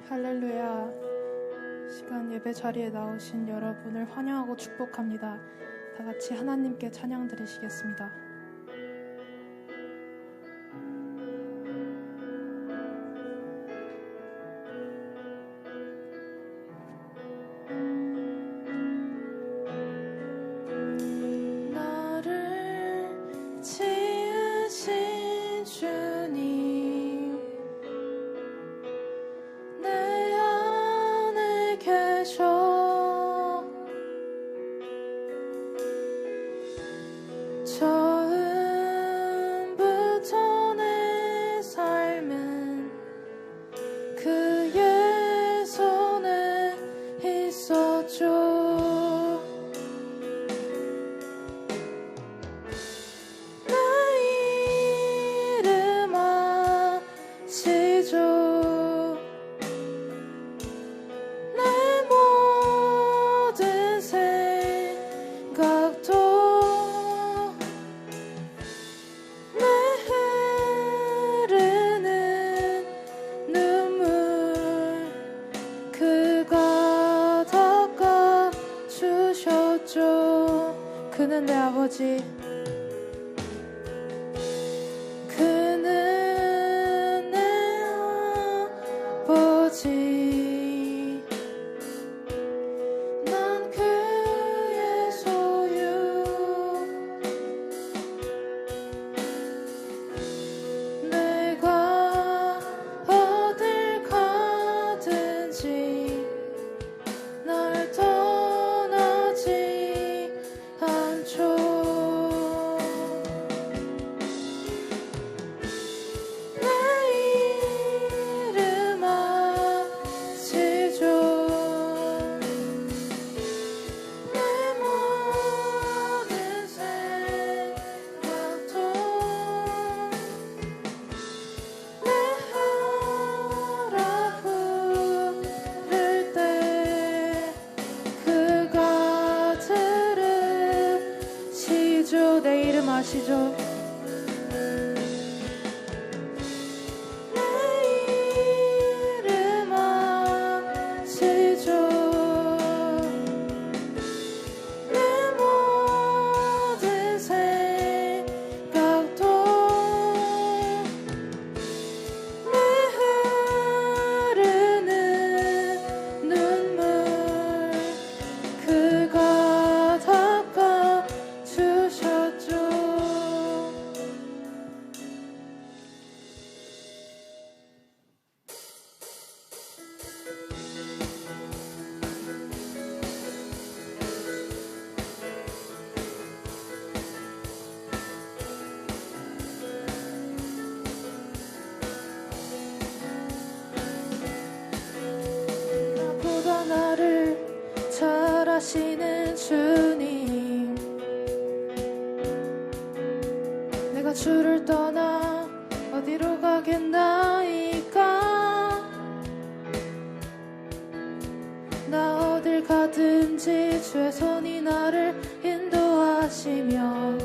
할렐루야. 시간 예배 자리에 나오신 여러분을 환영하고 축복합니다. 다 같이 하나님께 찬양 드리시겠습니다. 처음부터 내 삶은 그의 손에 있었죠. 내 이름 아시죠. 내 모든 생각도 그는 내 아버지, 그는 내 아버지, 난 그의 소유. 내가 어딜 가든지 날 떠나지 않죠. 내 이름 아시죠. 내 모든 생각도 내하라 부를 때 그가 들으시죠. 내 이름 아시죠. 내 이름 아시죠. 내 모든 생각도 내 흐르는 눈물 그가 닦아주셨죠. 나보다 나를 잘 아시는 주님, 내가 주를 떠나 어디로 가겠나이까. 나 어딜 가든지 주의 손이 나를 인도하시며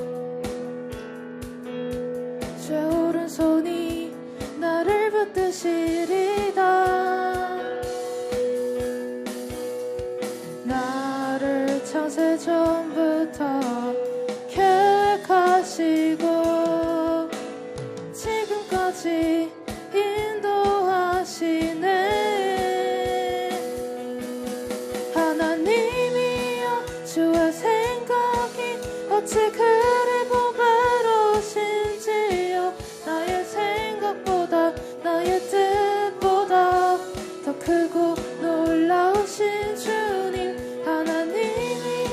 주의 오른손이 나를 붙드시리다. 나를 창세전부터 계획하시고 지금까지 인도하시네. 하나님이여, 주의 생각이 어찌 그리 보배로우신지요. 나의 생각보다 나의 뜻보다 더 크고 놀라우신 주님, 하나님이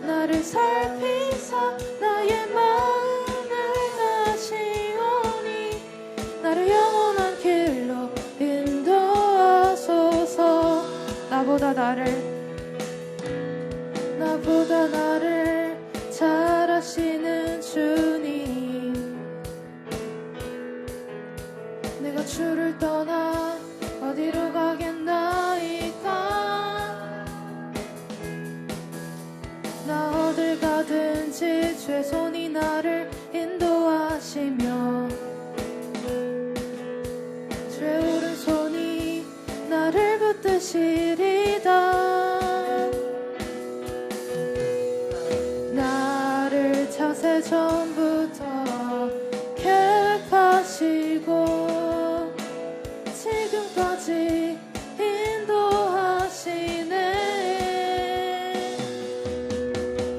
나를 살피사 나의 마음을 다시오니 나를 영원한 길로 인도하소서. 나보다 나를 잘 아시는 주님, 내가 주를 떠나 어디로 가겠나이까. 나 어딜 가든지 주의 손이 나를 인도하시며 주의 오른손이 나를 하시리다. 나를 자세 전부터 계획하시고 지금까지 인도하시네.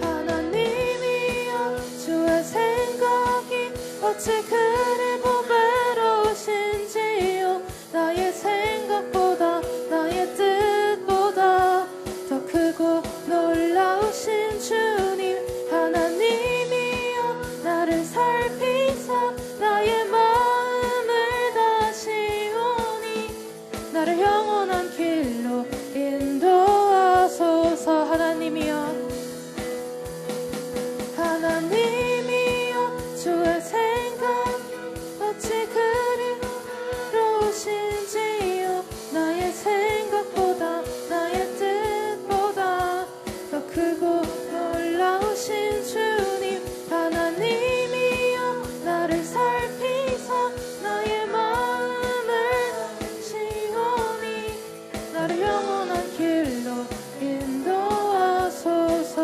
하나님이여 주의 생각이 어찌 그리 보배로우신지요. 나의 생각보다 나의 뜻보다 더 크고 놀라우신 주님. 하나님이여 나를 살피사 나의 마음을 다시오니 나를 영원한 길로 인도하소서. 하나님이여 주의 생각 어찌 그리 부러우신지요. 나의 생각보다 나의 뜻보다 더 크고 놀라우신 주님. 하나님이여 나를 살피사 나의 마음을 다시오니 나를 영원한 길로 인도하소서.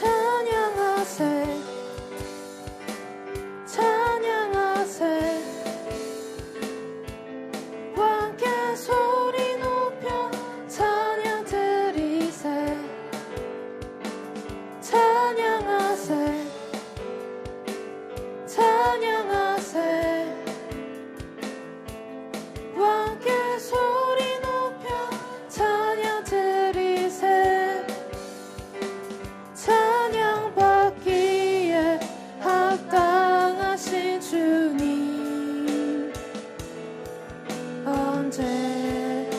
찬양하세 찬양하세 왕께 소리 높여 찬양 드리세. 찬양하세 찬양하세 왕께 소리 높여 찬양 드리세. 찬양 받기에 합당하신 주님. 언제나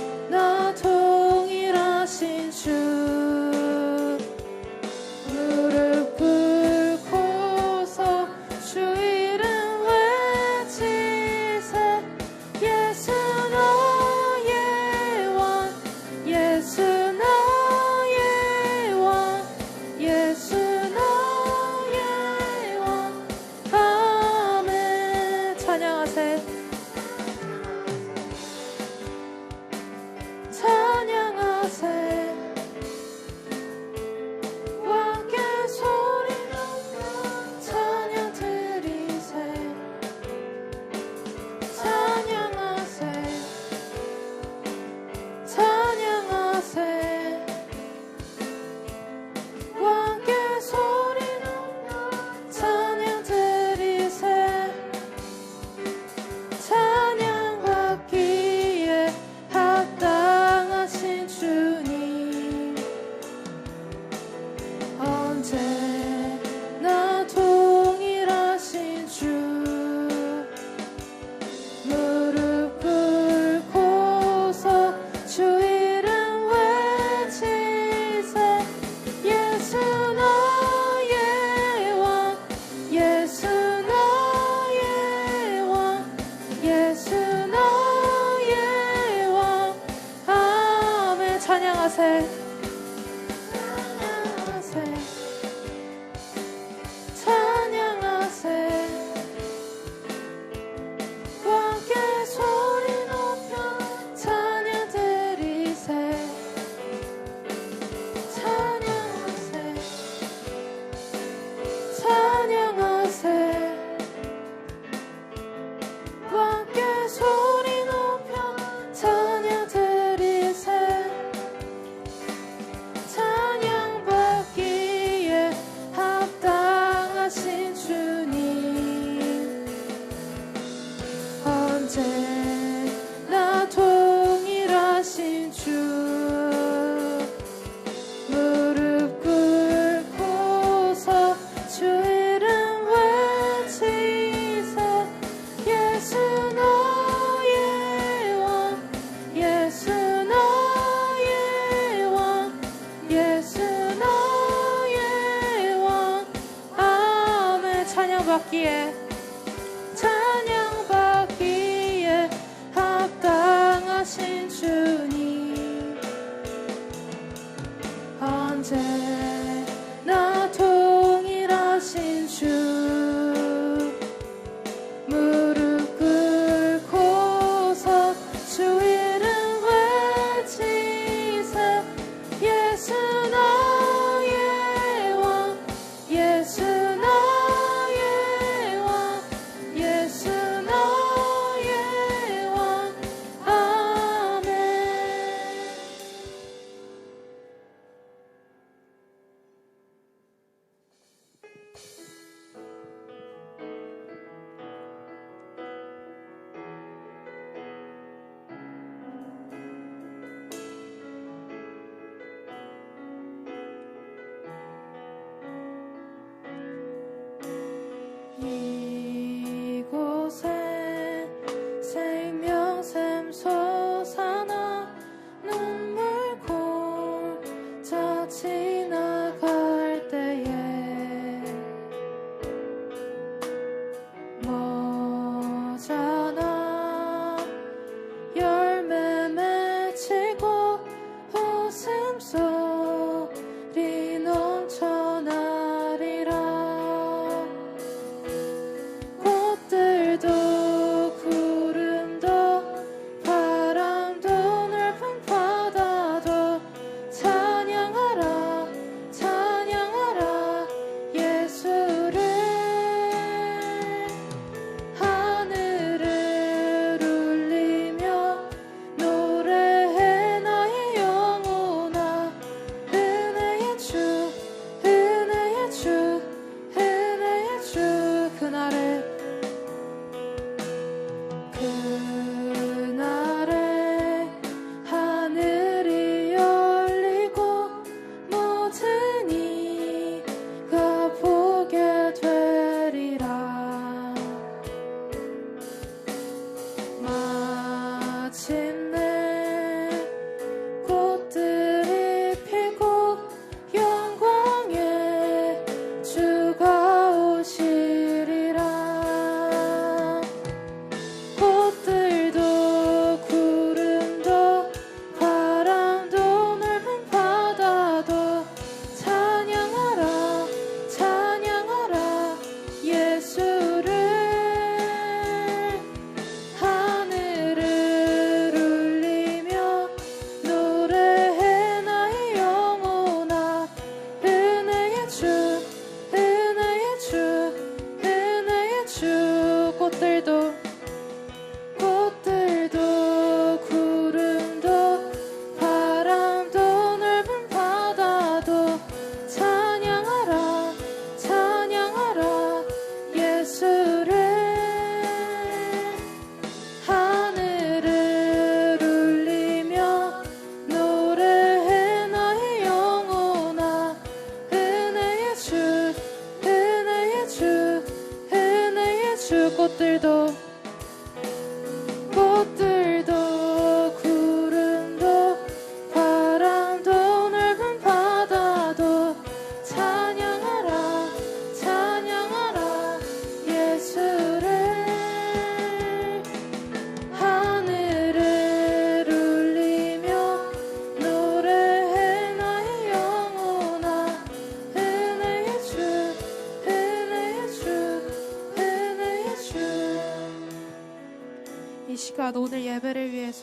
동일하신 주. 무릎 꿇고서 주 이름 외치세. 예수 나의 왕 예수 나의 왕 예수 나의 왕. 아멘. 찬양하세 찬양하세 왕께 소리 높여 찬양 드리세. 찬양하세 찬양하세 왕께 소리 높여 찬양 드리세. 찬양 받기에 합당하신 주님. 언제나 동일하신 주. 무릎 꿇고서 주 이름 외치세. 예수 나의 왕 예수 나의 왕 예수 나의 왕. 아멘. 찬양하세 찬양하세 왕께 소리 높여 찬양 드리세. 찬양하세 찬양하세 왕께 소리 높여 찬양 드리세.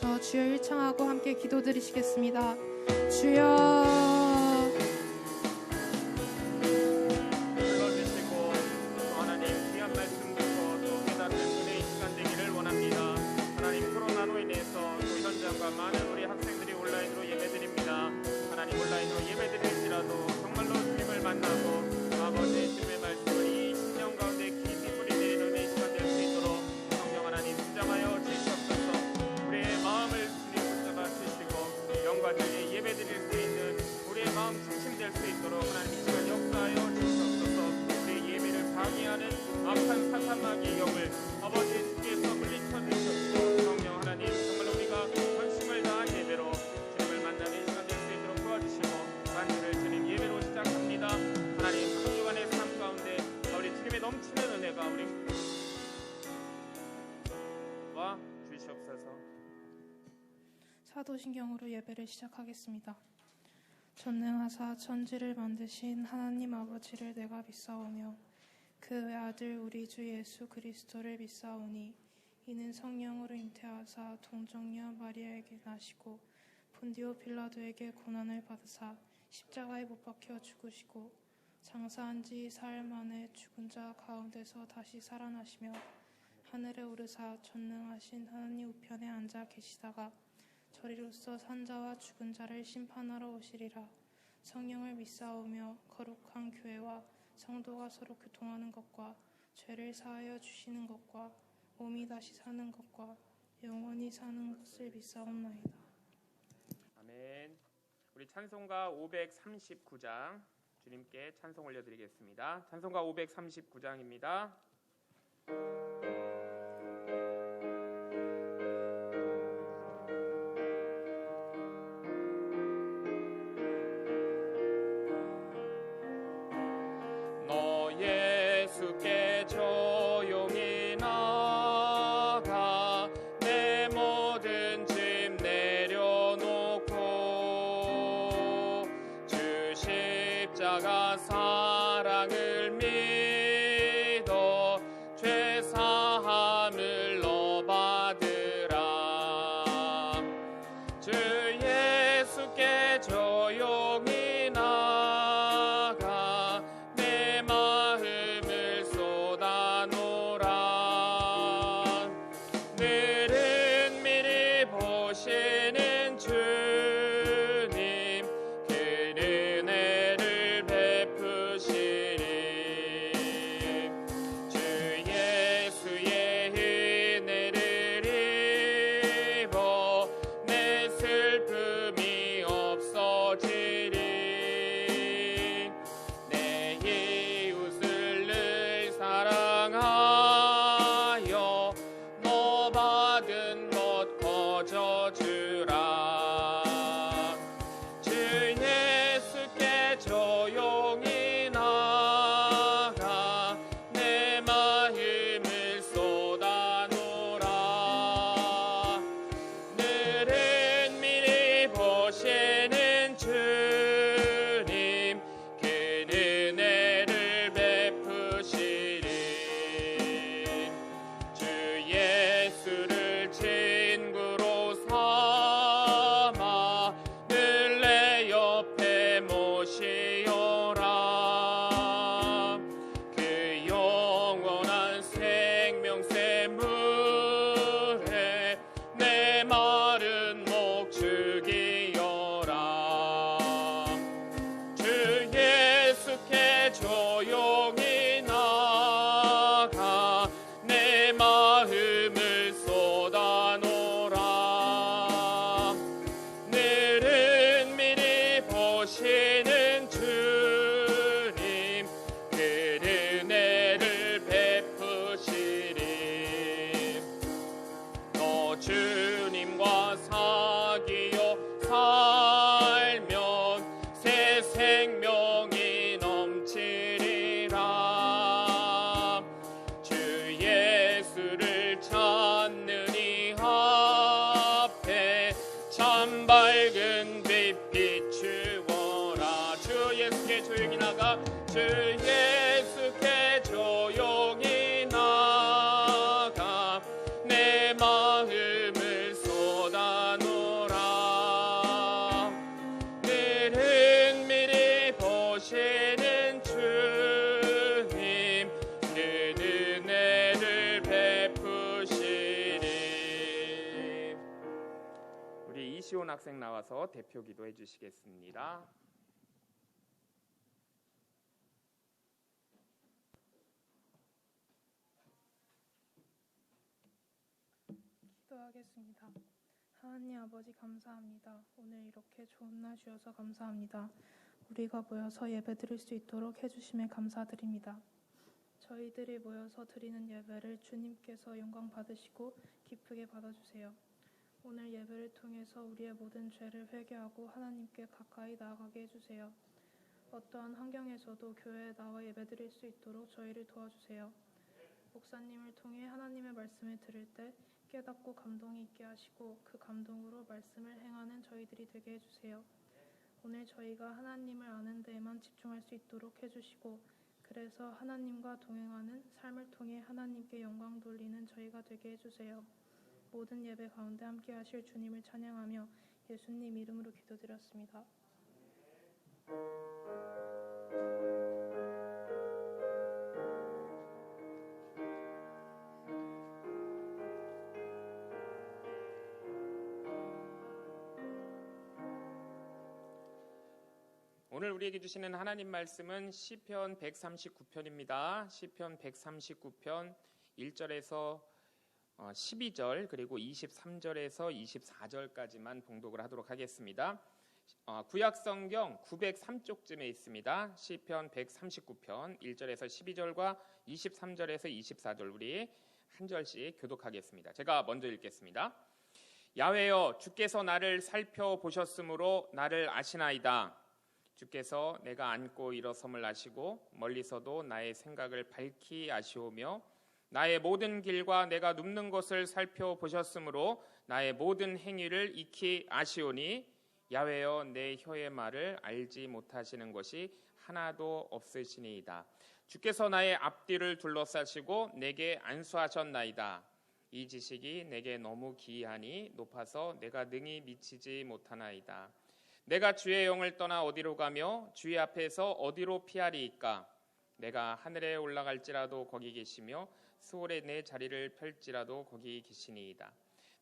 앞에서 주여 일창하고 함께 기도드리시겠습니다. 주여 많은 우리 학생들이 온라인으로 예배드립니다. 하나님 온라인으로 예배드릴지라도 정말로 주님을 만나고 아버지 주님의 말씀을 이 심령 가운데 깊이 뿌리내리는 이 시간 될 수 있도록 성령 하나님 붙잡아여 주시옵소서. 우리의 마음을 주님 붙잡아 주시고 영과 진리 예배드릴 수 있는 우리의 마음 중심될 수 있도록 하나님 이 시간 역사하여 주시옵소서. 우리의 예배를 방해하는 악한 사탄 마귀의 영을 아버지 주께서 물리쳐 주시옵소서. 성령 하나님 정말로 우리가 전심을 다한 예배로 주님을 만나는 시간 될 수 있도록 도와주시고 만주를 주님 예배로 시작합니다. 하나님 한 주간의 삶 가운데 우리 주님의 넘치는 은혜가 우리와 주시옵소서. 사도신경으로 예배를 시작하겠습니다. 전능하사 천지를 만드신 하나님 아버지를 내가 믿사오며 그 외아들 우리 주 예수 그리스도를 믿사오니 이는 성령으로 잉태하사 동정녀 마리아에게 나시고 본디오 빌라도에게 고난을 받으사 십자가에 못 박혀 죽으시고 장사한 지 사흘 만에 죽은 자 가운데서 다시 살아나시며 하늘에 오르사 전능하신 하나님 우편에 앉아 계시다가 저리로서 산자와 죽은 자를 심판하러 오시리라. 성령을 믿사오며 거룩한 교회와 성도가 서로 교통하는 것과 죄를 사하여 주시는 것과 몸이 다시 사는 것과 영원히 사는 것을 믿사옵나이다. 아멘. 우리 찬송가 539장 주님께 찬송 올려드리겠습니다. 찬송가 539장입니다. 너 예수께 조용히 나가 내 모든 짐 내려놓고 주 십자가 사랑을 믿어 죄 사함을 너 받으라. 주 예수께 조용히 나가 내 마음을 쏟아놓으라. 늘은 미리 보시는 주님 그 은혜를 베푸시리. 주 예수의 은혜를 입어 내 슬픔이 없어지리. 내 이웃을 늘 사랑하여 너 받은 것 거저주라. 주 예수께 조용히 나가 내 마음을 쏟아놓으라. 늘은 미리 보시는 주님 그 은혜를 베푸시리. 주 예수를 친구로 삼아 늘 내 옆에 모시어라. 그 영원한 생명새 물에 내 마른 목 죽이어라. 주 예수께 조용히 나가 내 마음을 쏟아놓으라. 늘은 미리 보시는 주님 그 은혜를 베푸시리. 너 주님과 사귀어 살면 새 생명이 넘치리라. 주 예수를 찾는 이 앞에 참 밝은 빛 비추어라. 주 예수께 조용히 나가 주 예수께 조용히 나가 내 마음을 쏟아 학생 나와서 대표 기도해 주시겠습니다. 기도하겠습니다. 하나님 아버지 감사합니다. 오늘 이렇게 좋은 날 주셔서 감사합니다. 우리가 모여서 예배 드릴 수 있도록 해주심에 감사드립니다. 저희들이 모여서 드리는 예배를 주님께서 영광 받으시고 기쁘게 받아주세요. 오늘 예배를 통해서 우리의 모든 죄를 회개하고 하나님께 가까이 나아가게 해주세요. 어떠한 환경에서도 교회에 나와 예배 드릴 수 있도록 저희를 도와주세요. 목사님을 통해 하나님의 말씀을 들을 때 깨닫고 감동이 있게 하시고 그 감동으로 말씀을 행하는 저희들이 되게 해주세요. 오늘 저희가 하나님을 아는 데에만 집중할 수 있도록 해주시고 그래서 하나님과 동행하는 삶을 통해 하나님께 영광 돌리는 저희가 되게 해주세요. 모든 예배 가운데 함께 하실 주님을 찬양하며 예수님 이름으로 기도드렸습니다. 오늘 우리에게 주시는 하나님 말씀은 시편 139편입니다. 시편 139편 1절에서 12절 그리고 23절에서 24절까지만 봉독을 하도록 하겠습니다. 구약성경 903쪽쯤에 있습니다. 시편 139편 1절에서 12절과 23절에서 24절 우리 한 절씩 교독하겠습니다. 제가 먼저 읽겠습니다. 야훼여 주께서 나를 살펴보셨으므로 나를 아시나이다. 주께서 내가 앉고 일어섬을 아시고 멀리서도 나의 생각을 밝히 아시오며 나의 모든 길과 내가 눕는 곳을 살펴보셨으므로 나의 모든 행위를 익히 아시오니 야훼여 내 혀의 말을 알지 못하시는 것이 하나도 없으시니이다. 주께서 나의 앞뒤를 둘러싸시고 내게 안수하셨나이다. 이 지식이 내게 너무 기이하니 높아서 내가 능히 미치지 못하나이다. 내가 주의 영을 떠나 어디로 가며 주의 앞에서 어디로 피하리이까? 내가 하늘에 올라갈지라도 거기 계시며 수월에 내 자리를 펼지라도 거기 계시니이다.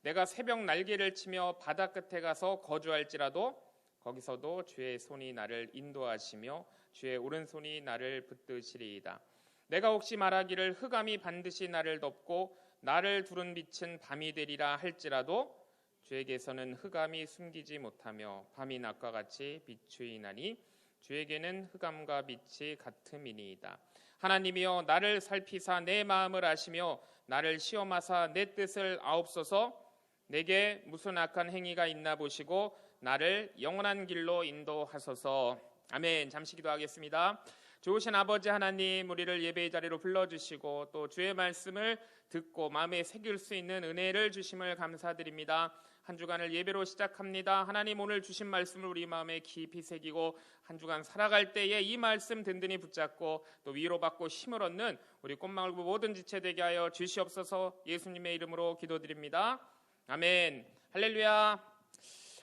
내가 새벽 날개를 치며 바다 끝에 가서 거주할지라도 거기서도 주의 손이 나를 인도하시며 주의 오른손이 나를 붙드시리이다. 내가 혹시 말하기를 흑암이 반드시 나를 덮고 나를 두른 빛은 밤이 되리라 할지라도 주에게서는 흑암이 숨기지 못하며 밤이 낮과 같이 비추이나니 주에게는 흑암과 빛이 같음이니이다. 하나님이여 나를 살피사 내 마음을 아시며 나를 시험하사 내 뜻을 아옵소서. 내게 무슨 악한 행위가 있나 보시고 나를 영원한 길로 인도하소서. 아멘. 잠시 기도하겠습니다. 좋으신 아버지 하나님, 우리를 예배의 자리로 불러주시고 또 주의 말씀을 듣고 마음에 새길 수 있는 은혜를 주심을 감사드립니다. 한 주간을 예배로 시작합니다. 하나님 오늘 주신 말씀을 우리 마음에 깊이 새기고 한 주간 살아갈 때에 이 말씀 든든히 붙잡고 또 위로받고 힘을 얻는 우리 꽃마을부 모든 지체 되게 하여 주시옵소서. 예수님의 이름으로 기도드립니다. 아멘. 할렐루야.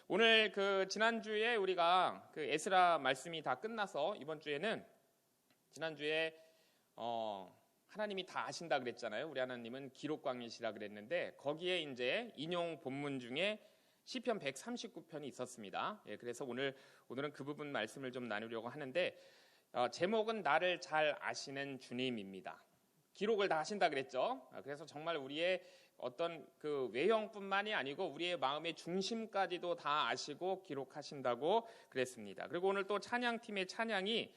오늘 지난주에 우리가 에스라 말씀이 다 끝나서 이번 주에는 지난주에 하나님이 다 아신다 그랬잖아요. 우리 하나님은 기록광이시라 그랬는데 거기에 이제 인용 본문 중에 시편 139편이 있었습니다. 예, 그래서 오늘은 그 부분 말씀을 좀 나누려고 하는데 제목은 나를 잘 아시는 주님입니다. 기록을 다 하신다 그랬죠. 그래서 정말 우리의 어떤 외형뿐만이 아니고 우리의 마음의 중심까지도 다 아시고 기록하신다고 그랬습니다. 그리고 오늘 또 찬양팀의 찬양이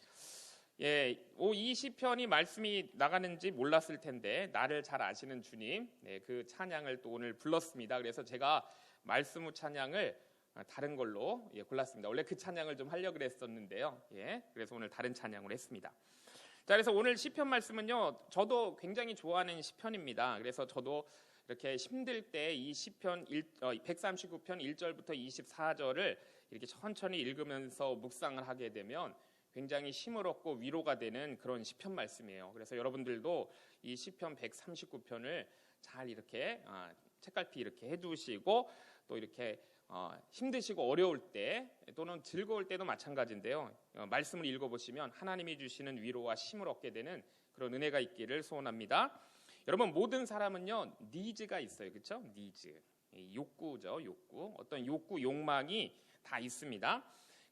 이 시편이 말씀이 나가는지 몰랐을 텐데 나를 잘 아시는 주님, 그 찬양을 또 오늘 불렀습니다. 그래서 제가 말씀 후 찬양을 다른 걸로 골랐습니다. 원래 그 찬양을 좀 하려고 그랬었는데요. 그래서 오늘 다른 찬양을 했습니다. 자, 그래서 오늘 시편 말씀은요, 저도 굉장히 좋아하는 시편입니다. 그래서 저도 이렇게 힘들 때 이 시편 139편 1절부터 24절을 이렇게 천천히 읽으면서 묵상을 하게 되면 굉장히 힘을 얻고 위로가 되는 그런 시편 말씀이에요. 그래서 여러분들도 이 시편 139편을 잘 이렇게 책갈피 이렇게 해두시고 또 이렇게 힘드시고 어려울 때 또는 즐거울 때도 마찬가지인데요. 말씀을 읽어보시면 하나님이 주시는 위로와 힘을 얻게 되는 그런 은혜가 있기를 소원합니다. 여러분 모든 사람은요 니즈가 있어요, 그렇죠? 니즈. 이 욕구죠, 욕구. 어떤 욕구, 욕망이 다 있습니다.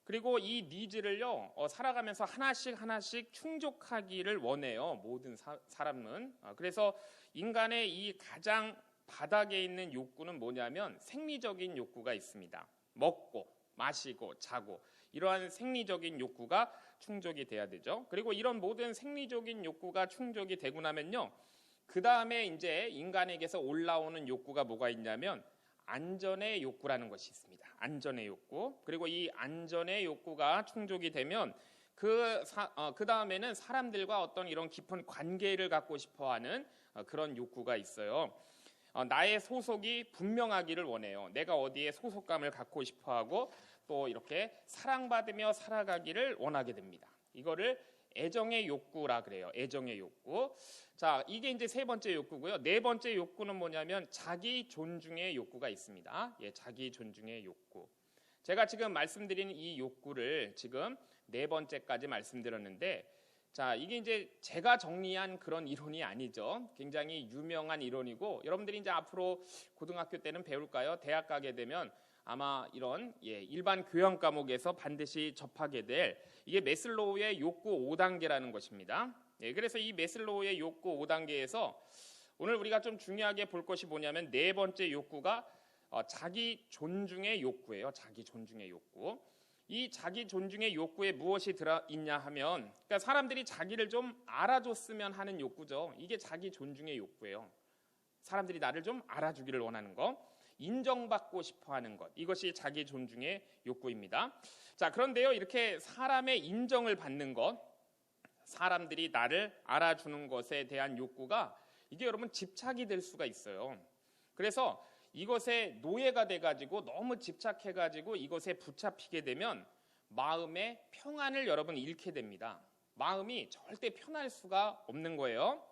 그리고 이 니즈를요, 살아가면서 하나씩 충족하기를 원해요. 모든 사람은. 그래서 인간의 이 가장 바닥에 있는 욕구는 뭐냐면 생리적인 욕구가 있습니다. 먹고 마시고 자고 이러한 생리적인 욕구가 충족이 돼야 되죠. 그리고 이런 모든 생리적인 욕구가 충족이 되고 나면요, 그 다음에 이제 인간에게서 올라오는 욕구가 뭐가 있냐면 안전의 욕구라는 것이 있습니다. 안전의 욕구. 그리고 이 안전의 욕구가 충족이 되면 그 다음에는 사람들과 어떤 이런 깊은 관계를 갖고 싶어하는 그런 욕구가 있어요. 나의 소속이 분명하기를 원해요. 내가 어디에 소속감을 갖고 싶어하고 또 이렇게 사랑받으며 살아가기를 원하게 됩니다. 이거를 애정의 욕구라 그래요. 애정의 욕구. 자, 이게 이제 세 번째 욕구고요. 네 번째 욕구는 뭐냐면 자기 존중의 욕구가 있습니다. 예, 자기 존중의 욕구. 제가 지금 말씀드린 이 욕구를 지금 네 번째까지 말씀드렸는데, 자, 이게 이제 제가 정리한 그런 이론이 아니죠. 굉장히 유명한 이론이고, 여러분들이 이제 앞으로 고등학교 때는 배울까요? 대학 가게 되면 아마 이런 일반 교양 과목에서 반드시 접하게 될 이게 매슬로우의 욕구 5단계라는 것입니다. 그래서 이 매슬로우의 욕구 5단계에서 오늘 우리가 좀 중요하게 볼 것이 뭐냐면 네 번째 욕구가 자기 존중의 욕구예요. 자기 존중의 욕구. 이 자기 존중의 욕구에 무엇이 들어있냐 하면, 그러니까 사람들이 자기를 좀 알아줬으면 하는 욕구죠. 이게 자기 존중의 욕구예요. 사람들이 나를 좀 알아주기를 원하는 것, 인정받고 싶어하는 것, 이것이 자기 존중의 욕구입니다. 자, 그런데요, 이렇게 사람의 인정을 받는 것, 사람들이 나를 알아주는 것에 대한 욕구가 이게 여러분 집착이 될 수가 있어요. 그래서 이것에 노예가 돼가지고 너무 집착해가지고 이것에 붙잡히게 되면 마음의 평안을 여러분 잃게 됩니다. 마음이 절대 편할 수가 없는 거예요.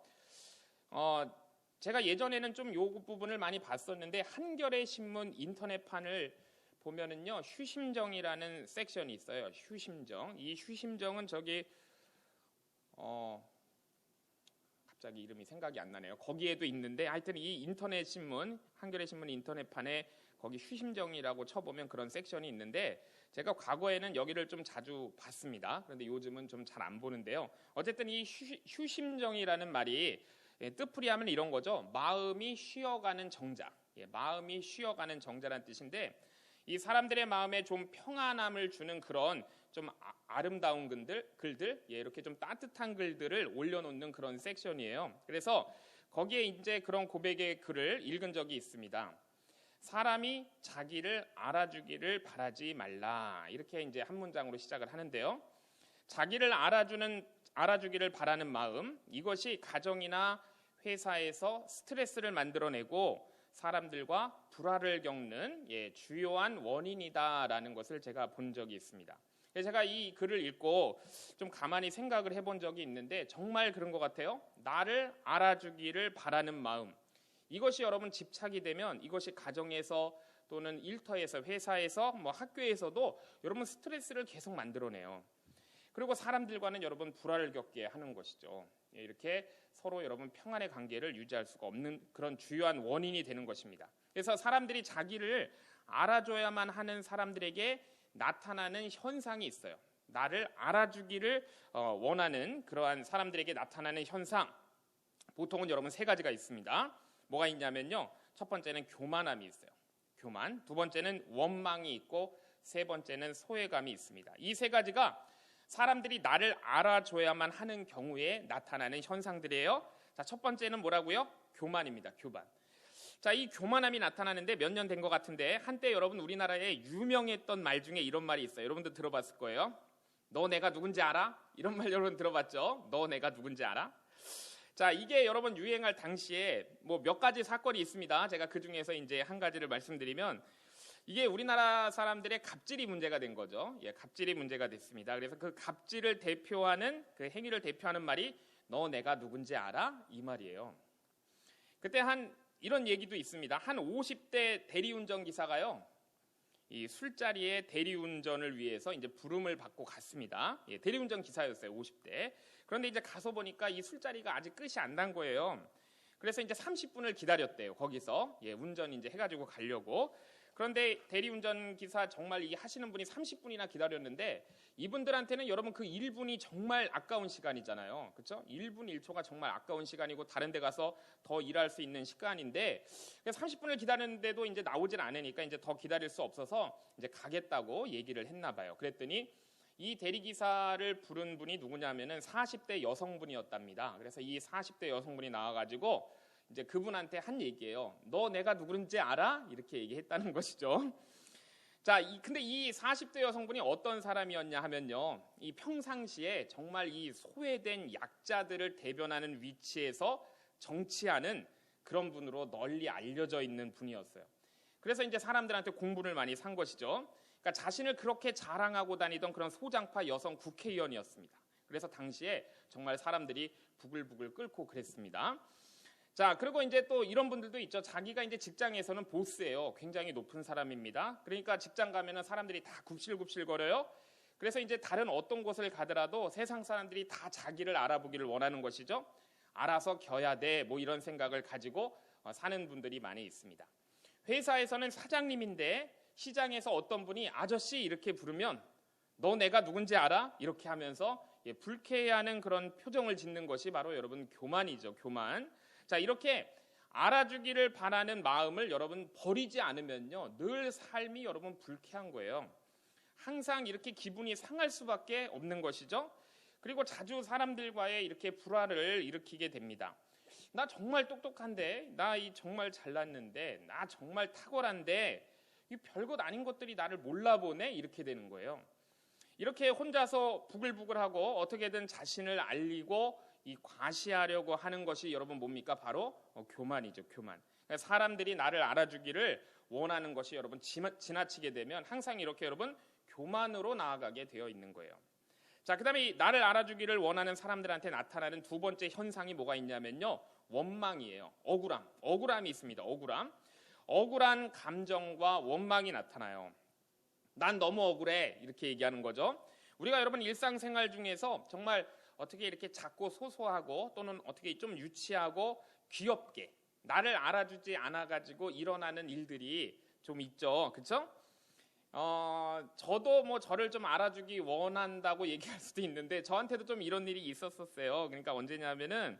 제가 예전에는 좀 요 부분을 많이 봤었는데 한겨레 신문 인터넷판을 보면은요, 휴심정이라는 섹션이 있어요. 휴심정. 이 휴심정은 저기 갑자기 이름이 생각이 안 나네요. 거기에도 있는데 하여튼 이 인터넷 신문, 한겨레 신문 인터넷판에 거기 휴심정이라고 쳐보면 그런 섹션이 있는데 제가 과거에는 여기를 좀 자주 봤습니다. 그런데 요즘은 좀 잘 안 보는데요. 어쨌든 이 휴심정이라는 말이 뜻풀이하면 이런 거죠. 마음이 쉬어가는 정자. 마음이 쉬어가는 정자라는 뜻인데 이 사람들의 마음에 좀 평안함을 주는 그런 좀 아름다운 글들, 이렇게 좀 따뜻한 글들을 올려놓는 그런 섹션이에요. 그래서 거기에 이제 그런 고백의 글을 읽은 적이 있습니다. 사람이 자기를 알아주기를 바라지 말라. 이렇게 이제 한 문장으로 시작을 하는데요. 자기를 알아주기를 바라는 마음, 이것이 가정이나 회사에서 스트레스를 만들어내고 사람들과 불화를 겪는 주요한 원인이다라는 것을 제가 본 적이 있습니다. 제가 이 글을 읽고 좀 가만히 생각을 해본 적이 있는데 정말 그런 것 같아요. 나를 알아주기를 바라는 마음, 이것이 여러분 집착이 되면 이것이 가정에서 또는 일터에서, 회사에서, 학교에서도 여러분 스트레스를 계속 만들어내요. 그리고 사람들과는 여러분 불화를 겪게 하는 것이죠. 이렇게 서로 여러분 평안의 관계를 유지할 수가 없는 그런 주요한 원인이 되는 것입니다. 그래서 사람들이 자기를 알아줘야만 하는 사람들에게 나타나는 현상이 있어요. 나를 알아주기를 원하는 그러한 사람들에게 나타나는 현상, 보통은 여러분 세 가지가 있습니다. 뭐가 있냐면요, 첫 번째는 교만함이 있어요. 교만. 두 번째는 원망이 있고 세 번째는 소외감이 있습니다. 이 세 가지가 사람들이 나를 알아줘야만 하는 경우에 나타나는 현상들이에요. 자, 첫 번째는 뭐라고요? 교만입니다. 교만. 자, 이 교만함이 나타나는데 몇 년 된 것 같은데 한때 여러분 우리나라에 유명했던 말 중에 이런 말이 있어요. 여러분도 들어봤을 거예요. 너 내가 누군지 알아? 이런 말 여러분 들어봤죠? 너 내가 누군지 알아? 자, 이게 여러분 유행할 당시에 몇 가지 사건이 있습니다. 제가 그 중에서 이제 한 가지를 말씀드리면 이게 우리나라 사람들의 갑질이 문제가 된 거죠. 갑질이 문제가 됐습니다. 그래서 그 갑질을 대표하는 그 행위를 대표하는 말이 너 내가 누군지 알아? 이 말이에요. 그때 이런 얘기도 있습니다. 한 50대 대리운전 기사가요, 이 술자리에 대리운전을 위해서 이제 부름을 받고 갔습니다. 대리운전 기사였어요, 50대. 그런데 이제 가서 보니까 이 술자리가 아직 끝이 안 난 거예요. 그래서 이제 30분을 기다렸대요. 거기서 운전 이제 해가지고 가려고. 그런데 대리운전 기사 정말 이 하시는 분이 30분이나 기다렸는데 이분들한테는 여러분 그 1분이 정말 아까운 시간이잖아요. 그렇죠? 1분 1초가 정말 아까운 시간이고 다른 데 가서 더 일할 수 있는 시간인데 30분을 기다렸는데도 이제 나오질 않으니까 이제 더 기다릴 수 없어서 이제 가겠다고 얘기를 했나 봐요. 그랬더니 이 대리기사를 부른 분이 누구냐면은 40대 여성분이었답니다. 그래서 이 40대 여성분이 나와가지고 이제 그분한테 한 얘기예요. 너 내가 누군지 알아? 이렇게 얘기했다는 것이죠. 자, 근데 이 40대 여성분이 어떤 사람이었냐 하면요. 이 평상시에 정말 이 소외된 약자들을 대변하는 위치에서 정치하는 그런 분으로 널리 알려져 있는 분이었어요. 그래서 이제 사람들한테 공분을 많이 산 것이죠. 그러니까 자신을 그렇게 자랑하고 다니던 그런 소장파 여성 국회의원이었습니다. 그래서 당시에 정말 사람들이 부글부글 끓고 그랬습니다. 자, 그리고 이제 또 이런 분들도 있죠. 자기가 이제 직장에서는 보스예요. 굉장히 높은 사람입니다. 그러니까 직장 가면은 사람들이 다 굽실굽실 거려요. 그래서 이제 다른 어떤 곳을 가더라도 세상 사람들이 다 자기를 알아보기를 원하는 것이죠. 알아서 겨야 돼. 뭐 이런 생각을 가지고 사는 분들이 많이 있습니다. 회사에서는 사장님인데 시장에서 어떤 분이 아저씨 이렇게 부르면 너 내가 누군지 알아? 이렇게 하면서 불쾌해하는 그런 표정을 짓는 것이 바로 여러분 교만이죠. 교만. 자, 이렇게 알아주기를 바라는 마음을 여러분 버리지 않으면요 늘 삶이 여러분 불쾌한 거예요. 항상 이렇게 기분이 상할 수밖에 없는 것이죠. 그리고 자주 사람들과의 이렇게 불화를 일으키게 됩니다. 나 정말 똑똑한데, 나 정말 잘났는데, 나 정말 탁월한데 이 별것 아닌 것들이 나를 몰라보네 이렇게 되는 거예요. 이렇게 혼자서 부글부글하고 어떻게든 자신을 알리고 이 과시하려고 하는 것이 여러분 뭡니까? 바로 교만이죠. 교만. 그러니까 사람들이 나를 알아주기를 원하는 것이 여러분 지나치게 되면 항상 이렇게 여러분 교만으로 나아가게 되어 있는 거예요. 자, 그다음에 나를 알아주기를 원하는 사람들한테 나타나는 두 번째 현상이 뭐가 있냐면요. 원망이에요. 억울함이 있습니다. 억울한 감정과 원망이 나타나요. 난 너무 억울해 이렇게 얘기하는 거죠. 우리가 여러분 일상생활 중에서 정말 어떻게 이렇게 작고 소소하고 또는 어떻게 좀 유치하고 귀엽게 나를 알아주지 않아가지고 일어나는 일들이 좀 있죠. 그렇죠? 저도 뭐 저를 좀 알아주기 원한다고 얘기할 수도 있는데 저한테도 좀 이런 일이 있었었어요. 그러니까 언제냐면은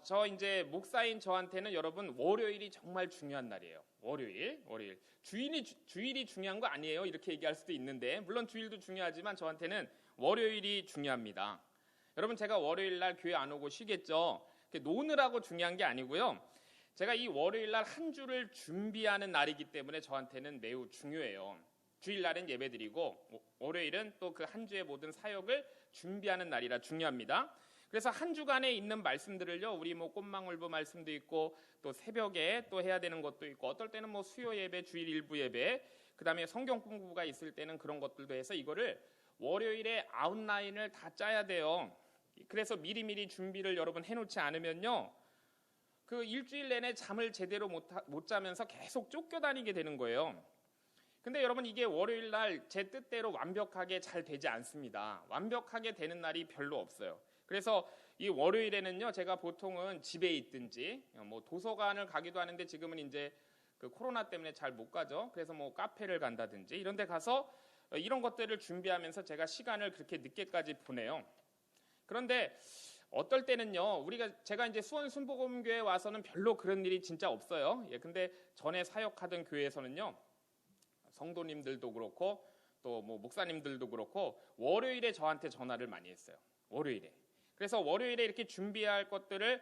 저 이제 목사인 저한테는 여러분 월요일이 정말 중요한 날이에요. 월요일. 주일이 중요한 거 아니에요. 이렇게 얘기할 수도 있는데 물론 주일도 중요하지만 저한테는 월요일이 중요합니다. 여러분 제가 월요일 날 교회 안 오고 쉬겠죠. 노느라고 중요한 게 아니고요. 제가 이 월요일 날 한 주를 준비하는 날이기 때문에 저한테는 매우 중요해요. 주일 날은 예배드리고 월요일은 또 그 한 주의 모든 사역을 준비하는 날이라 중요합니다. 그래서 한 주간에 있는 말씀들을요, 우리 뭐 꽃망울부 말씀도 있고 또 새벽에 또 해야 되는 것도 있고 어떨 때는 뭐 수요 예배, 주일 일부 예배, 그다음에 성경 공부가 있을 때는 그런 것들도 해서 이거를 월요일에 아웃라인을 다 짜야 돼요. 그래서 미리미리 준비를 여러분 해놓지 않으면요, 그 일주일 내내 잠을 제대로 못 자면서 계속 쫓겨다니게 되는 거예요. 근데 여러분 이게 월요일 날 제 뜻대로 완벽하게 잘 되지 않습니다. 완벽하게 되는 날이 별로 없어요. 그래서 이 월요일에는요, 제가 보통은 집에 있든지 뭐 도서관을 가기도 하는데 지금은 이제 그 코로나 때문에 잘 못 가죠. 그래서 뭐 카페를 간다든지 이런 데 가서 이런 것들을 준비하면서 제가 시간을 그렇게 늦게까지 보내요. 그런데 어떨 때는요, 제가 이제 수원 순복음교회 와서는 별로 그런 일이 진짜 없어요. 근데 전에 사역하던 교회에서는요, 성도님들도 그렇고 또 뭐 목사님들도 그렇고 월요일에 저한테 전화를 많이 했어요. 월요일에. 그래서 월요일에 이렇게 준비할 것들을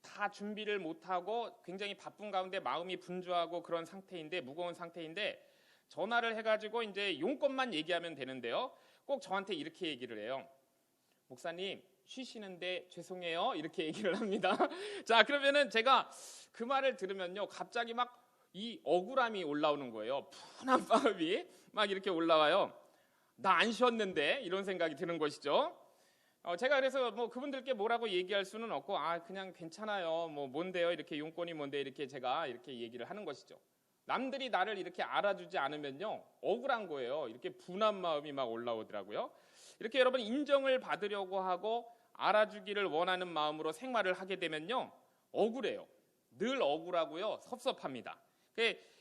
다 준비를 못하고 굉장히 바쁜 가운데 마음이 분주하고 그런 상태인데, 무거운 상태인데 전화를 해가지고 이제 용건만 얘기하면 되는데요, 꼭 저한테 이렇게 얘기를 해요. 목사님 쉬시는데 죄송해요 이렇게 얘기를 합니다. 자, 그러면은 제가 그 말을 들으면요, 갑자기 막 이 억울함이 올라오는 거예요. 분한 마음이 막 이렇게 올라와요. 나 안 쉬었는데 이런 생각이 드는 것이죠. 제가 그래서 뭐 그분들께 뭐라고 얘기할 수는 없고 그냥 괜찮아요. 뭐 뭔데요? 이렇게 용건이 뭔데? 이렇게 제가 이렇게 얘기를 하는 것이죠. 남들이 나를 이렇게 알아주지 않으면요, 억울한 거예요. 이렇게 분한 마음이 막 올라오더라고요. 이렇게 여러분 인정을 받으려고 하고 알아주기를 원하는 마음으로 생활을 하게 되면요, 억울해요. 늘 억울하고요. 섭섭합니다.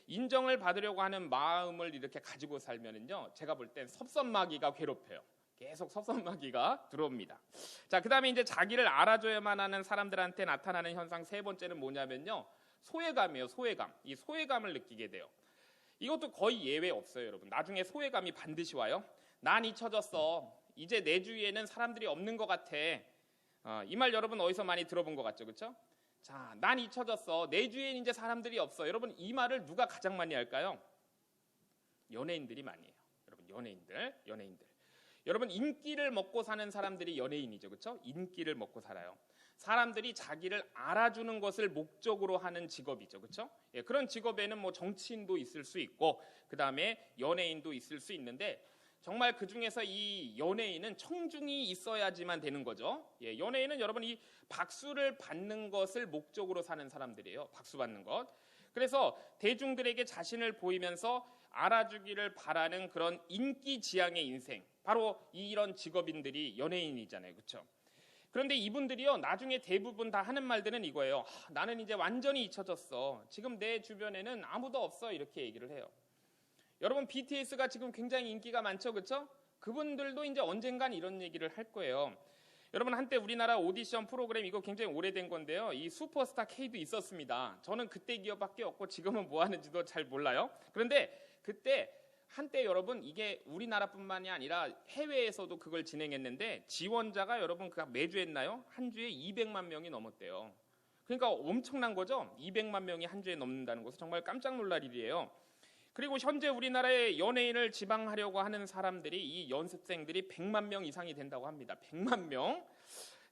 인정을 받으려고 하는 마음을 이렇게 가지고 살면은요, 제가 볼 땐 섭섭마귀가 괴롭혀요. 계속 섭섭마귀가 들어옵니다. 자, 그 다음에 이제 자기를 알아줘야만 하는 사람들한테 나타나는 현상 세 번째는 뭐냐면요, 소외감이에요. 소외감. 이 소외감을 느끼게 돼요. 이것도 거의 예외 없어요, 여러분. 나중에 소외감이 반드시 와요. 난 잊혀졌어. 이제 내 주위에는 사람들이 없는 것 같아. 이 말 여러분 어디서 많이 들어본 것 같죠, 그렇죠? 자, 난 잊혀졌어. 내 주위엔 이제 사람들이 없어. 여러분, 이 말을 누가 가장 많이 할까요? 연예인들이 많이 해요. 여러분, 연예인들. 여러분, 인기를 먹고 사는 사람들이 연예인이죠, 그렇죠? 인기를 먹고 살아요. 사람들이 자기를 알아주는 것을 목적으로 하는 직업이죠, 그렇죠? 예, 그런 직업에는 뭐 정치인도 있을 수 있고, 그 다음에 연예인도 있을 수 있는데, 정말 그 중에서 이 연예인은 청중이 있어야지만 되는 거죠. 예, 연예인은 여러분 이 박수를 받는 것을 목적으로 사는 사람들이에요. 박수 받는 것. 그래서 대중들에게 자신을 보이면서 알아주기를 바라는 그런 인기지향의 인생. 바로 이런 직업인들이 연예인이잖아요, 그렇죠? 그런데 이분들이요, 나중에 대부분 다 하는 말들은 이거예요. 나는 이제 완전히 잊혀졌어. 지금 내 주변에는 아무도 없어. 이렇게 얘기를 해요. 여러분, BTS가 지금 굉장히 인기가 많죠, 그렇죠? 그분들도 이제 언젠간 이런 얘기를 할 거예요. 여러분, 한때 우리나라 오디션 프로그램 이거 굉장히 오래된 건데요. 이 슈퍼스타 K도 있었습니다. 저는 그때 기억밖에 없고 지금은 뭐 하는지도 잘 몰라요. 그런데 그때 한때 여러분 이게 우리나라뿐만이 아니라 해외에서도 그걸 진행했는데 지원자가 여러분 그 매주 했나요? 한 주에 200만 명이 넘었대요. 그러니까 엄청난 거죠. 200만 명이 한 주에 넘는다는 것은 정말 깜짝 놀랄 일이에요. 그리고 현재 우리나라의 연예인을 지망하려고 하는 사람들이 이 연습생들이 100만 명 이상이 된다고 합니다. 100만 명.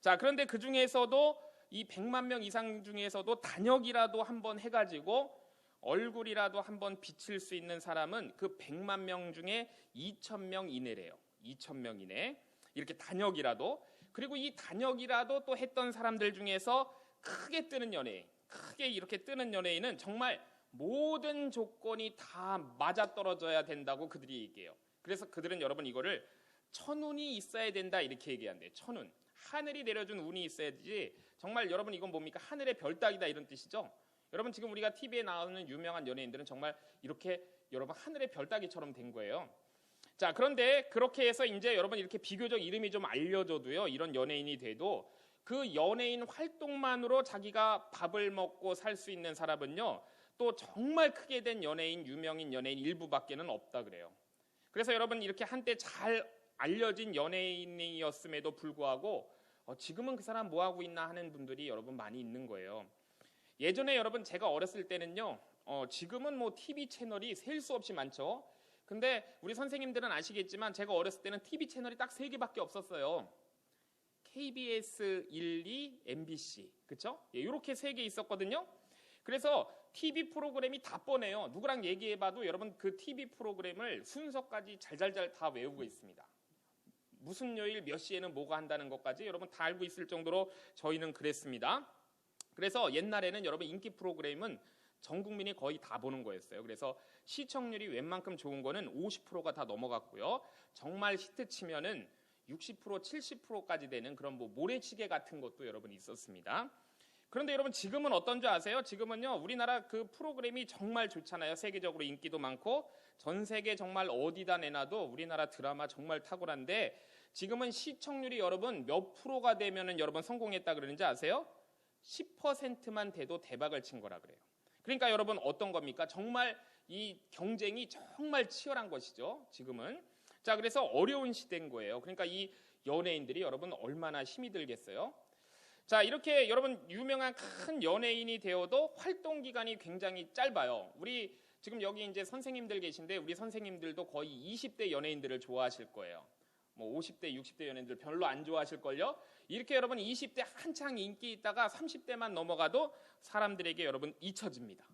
자, 그런데 그 중에서도 이 100만 명 이상 중에서도 단역이라도 한번 해가지고 얼굴이라도 한번 비칠 수 있는 사람은 그 100만 명 중에 2,000명 이내래요. 2,000명 이내. 이렇게 단역이라도. 그리고 이 단역이라도 또 했던 사람들 중에서 크게 뜨는 연예인, 크게 이렇게 뜨는 연예인은 정말 모든 조건이 다 맞아떨어져야 된다고 그들이 얘기해요. 그래서 그들은 여러분 이거를 천운이 있어야 된다 이렇게 얘기한대요. 천운. 하늘이 내려준 운이 있어야지. 정말 여러분 이건 뭡니까? 하늘의 별따기다 이런 뜻이죠. 여러분 지금 우리가 TV에 나오는 유명한 연예인들은 정말 이렇게 여러분 하늘의 별따기처럼 된 거예요. 자, 그런데 그렇게 해서 이제 여러분 이렇게 비교적 이름이 좀 알려져도요. 이런 연예인이 돼도 그 연예인 활동만으로 자기가 밥을 먹고 살 수 있는 사람은요. 또 정말 크게 된 연예인, 유명인 연예인 일부밖에는 없다 그래요. 그래서 여러분 이렇게 한때 잘 알려진 연예인이었음에도 불구하고 지금은 그 사람 뭐 하고 있나 하는 분들이 여러분 많이 있는 거예요. 예전에 여러분 제가 어렸을 때는요. 지금은 뭐 TV 채널이 셀 수 없이 많죠. 근데 우리 선생님들은 아시겠지만 제가 어렸을 때는 TV 채널이 딱 3개밖에 없었어요. KBS 1, 2, MBC. 그렇죠? 예, 이렇게 3개 있었거든요. 그래서 TV 프로그램이 다 뻔해요. 누구랑 얘기해봐도 여러분 그 TV 프로그램을 순서까지 잘잘잘 다 외우고 있습니다. 무슨 요일 몇 시에는 뭐가 한다는 것까지 여러분 다 알고 있을 정도로 저희는 그랬습니다. 그래서 옛날에는 여러분 인기 프로그램은 전 국민이 거의 다 보는 거였어요. 그래서 시청률이 웬만큼 좋은 거는 50%가 다 넘어갔고요. 정말 히트 치면은 60%, 70%까지 되는 그런 뭐 모래시계 같은 것도 여러분 있었습니다. 그런데 여러분 지금은 어떤 줄 아세요? 지금은요 우리나라 그 프로그램이 정말 좋잖아요. 세계적으로 인기도 많고 전 세계 정말 어디다 내놔도 우리나라 드라마 정말 탁월한데 지금은 시청률이 여러분 몇 프로가 되면은 여러분 성공했다 그러는지 아세요? 10%만 돼도 대박을 친 거라 그래요. 그러니까 여러분 어떤 겁니까? 정말 이 경쟁이 정말 치열한 것이죠. 지금은. 자, 그래서 어려운 시대인 거예요. 그러니까 이 연예인들이 여러분 얼마나 힘이 들겠어요? 자, 이렇게 여러분 유명한 큰 연예인이 되어도 활동 기간이 굉장히 짧아요. 우리 지금 여기 이제 선생님들 계신데 우리 선생님들도 거의 20대 연예인들을 좋아하실 거예요. 뭐 50대, 60대 연예인들 별로 안 좋아하실걸요? 이렇게 여러분 20대 한창 인기 있다가 30대만 넘어가도 사람들에게 여러분 잊혀집니다.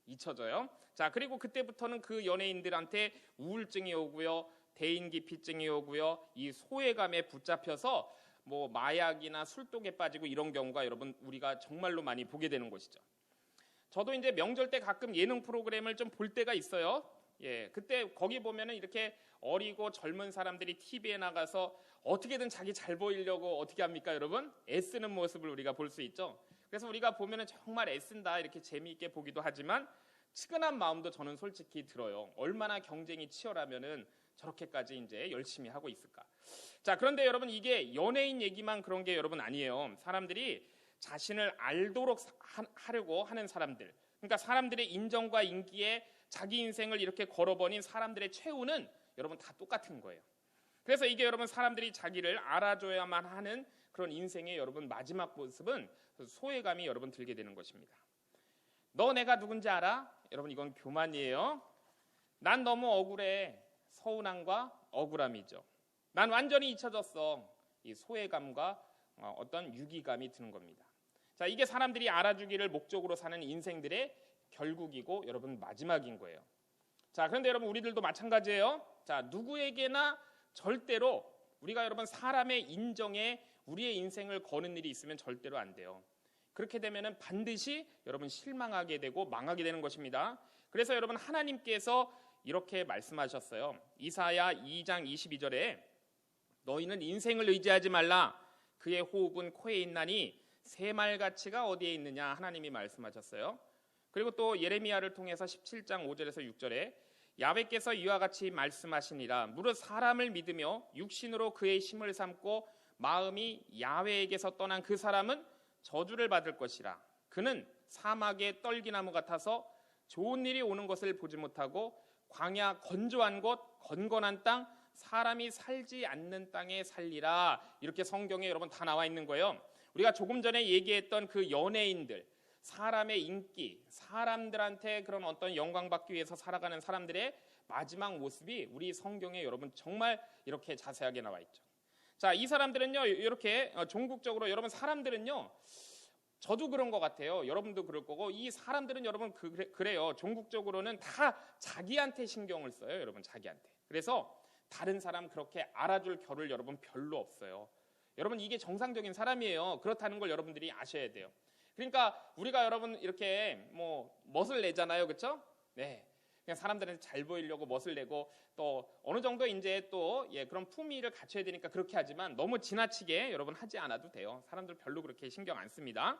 잊혀져요. 자, 그리고 그때부터는 그 연예인들한테 우울증이 오고요. 대인기피증이 오고요. 이 소외감에 붙잡혀서 뭐 마약이나 술독에 빠지고 이런 경우가 여러분 우리가 정말로 많이 보게 되는 것이죠. 저도 이제 명절 때 가끔 예능 프로그램을 좀 볼 때가 있어요. 예, 그때 거기 보면은 이렇게 어리고 젊은 사람들이 TV에 나가서 어떻게든 자기 잘 보이려고 어떻게 합니까, 여러분? 애쓰는 모습을 우리가 볼 수 있죠. 그래서 우리가 보면은 정말 애쓴다 이렇게 재미있게 보기도 하지만 측은한 마음도 저는 솔직히 들어요. 얼마나 경쟁이 치열하면은 저렇게까지 이제 열심히 하고 있을까. 자, 그런데 여러분 이게 연예인 얘기만 그런 게 여러분 아니에요. 사람들이 자신을 알도록 하려고 하는 사람들, 그러니까 사람들의 인정과 인기에 자기 인생을 이렇게 걸어버린 사람들의 최후는 여러분 다 똑같은 거예요. 그래서 이게 여러분 사람들이 자기를 알아줘야만 하는 그런 인생의 여러분 마지막 모습은 소외감이 여러분 들게 되는 것입니다. 너 내가 누군지 알아? 여러분 이건 교만이에요. 난 너무 억울해. 서운함과 억울함이죠. 난 완전히 잊혀졌어. 이 소외감과 어떤 유기감이 드는 겁니다. 자, 이게 사람들이 알아주기를 목적으로 사는 인생들의 결국이고 여러분 마지막인 거예요. 자, 그런데 여러분 우리들도 마찬가지예요. 자, 누구에게나 절대로 우리가 여러분 사람의 인정에 우리의 인생을 거는 일이 있으면 절대로 안 돼요. 그렇게 되면은 반드시 여러분 실망하게 되고 망하게 되는 것입니다. 그래서 여러분 하나님께서 이렇게 말씀하셨어요. 이사야 2장 22절에 너희는 인생을 의지하지 말라. 그의 호흡은 코에 있나니 새말가치가 어디에 있느냐 하나님이 말씀하셨어요. 그리고 또 예레미야를 통해서 17장 5절에서 6절에 야훼께서 이와 같이 말씀하시니라. 무릇 사람을 믿으며 육신으로 그의 힘을 삼고 마음이 야훼에게서 떠난 그 사람은 저주를 받을 것이라. 그는 사막의 떨기나무 같아서 좋은 일이 오는 것을 보지 못하고 광야 건조한 곳 건건한 땅 사람이 살지 않는 땅에 살리라. 이렇게 성경에 여러분 다 나와 있는 거예요. 우리가 조금 전에 얘기했던 그 연예인들, 사람의 인기, 사람들한테 그런 어떤 영광받기 위해서 살아가는 사람들의 마지막 모습이 우리 성경에 여러분 정말 이렇게 자세하게 나와 있죠. 자, 이 사람들은요 이렇게 종국적으로 여러분 사람들은요 저도 그런 것 같아요. 여러분도 그럴 거고 이 사람들은 여러분 그래요. 종국적으로는 다 자기한테 신경을 써요. 여러분 자기한테. 그래서 다른 사람 그렇게 알아줄 겨를 여러분 별로 없어요. 여러분 이게 정상적인 사람이에요. 그렇다는 걸 여러분들이 아셔야 돼요. 그러니까 우리가 여러분 이렇게 멋을 내잖아요. 그렇죠? 네. 그냥 사람들한테 잘 보이려고 멋을 내고 또 어느 정도 이제 또 그런 품위를 갖춰야 되니까 그렇게 하지만 너무 지나치게 여러분 하지 않아도 돼요. 사람들 별로 그렇게 신경 안 씁니다.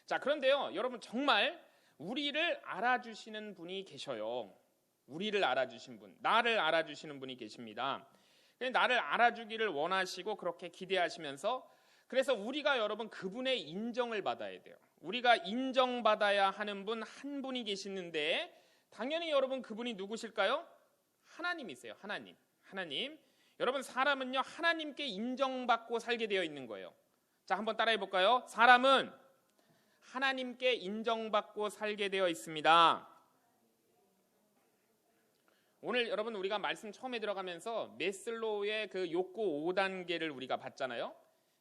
자, 그런데요. 여러분 정말 우리를 알아주시는 분이 계셔요. 우리를 알아주신 분, 나를 알아주시는 분이 계십니다. 나를 알아주기를 원하시고 그렇게 기대하시면서 그래서 우리가 여러분 그분의 인정을 받아야 돼요. 우리가 인정받아야 하는 분 한 분이 계시는데 당연히 여러분 그분이 누구실까요? 하나님이세요. 하나님. 여러분 사람은요 하나님께 인정받고 살게 되어 있는 거예요. 자, 한번 따라해 볼까요? 사람은 하나님께 인정받고 살게 되어 있습니다. 오늘 여러분 우리가 말씀 처음에 들어가면서 메슬로우의 그 욕구 5단계를 우리가 봤잖아요.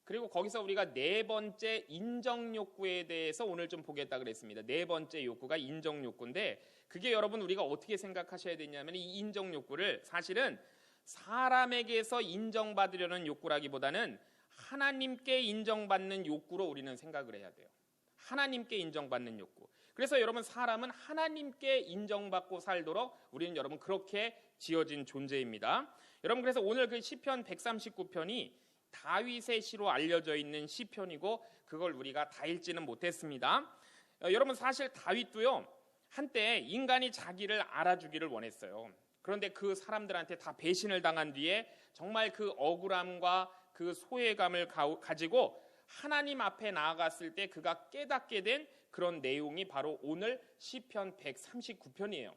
그리고 거기서 우리가 네 번째 인정 욕구에 대해서 오늘 좀 보겠다 그랬습니다. 네 번째 욕구가 인정 욕구인데 그게 여러분 우리가 어떻게 생각하셔야 되냐면 이 인정 욕구를 사실은 사람에게서 인정받으려는 욕구라기보다는 하나님께 인정받는 욕구로 우리는 생각을 해야 돼요. 하나님께 인정받는 욕구. 그래서 여러분 사람은 하나님께 인정받고 살도록 우리는 여러분 그렇게 지어진 존재입니다. 여러분 그래서 오늘 그 시편 139편이 다윗의 시로 알려져 있는 시편이고 그걸 우리가 다 읽지는 못했습니다. 여러분 사실 다윗도요 한때 인간이 자기를 알아주기를 원했어요. 그런데 그 사람들한테 다 배신을 당한 뒤에 정말 그 억울함과 그 소외감을 가지고 하나님 앞에 나아갔을 때 그가 깨닫게 된 그런 내용이 바로 오늘 시편 139편이에요.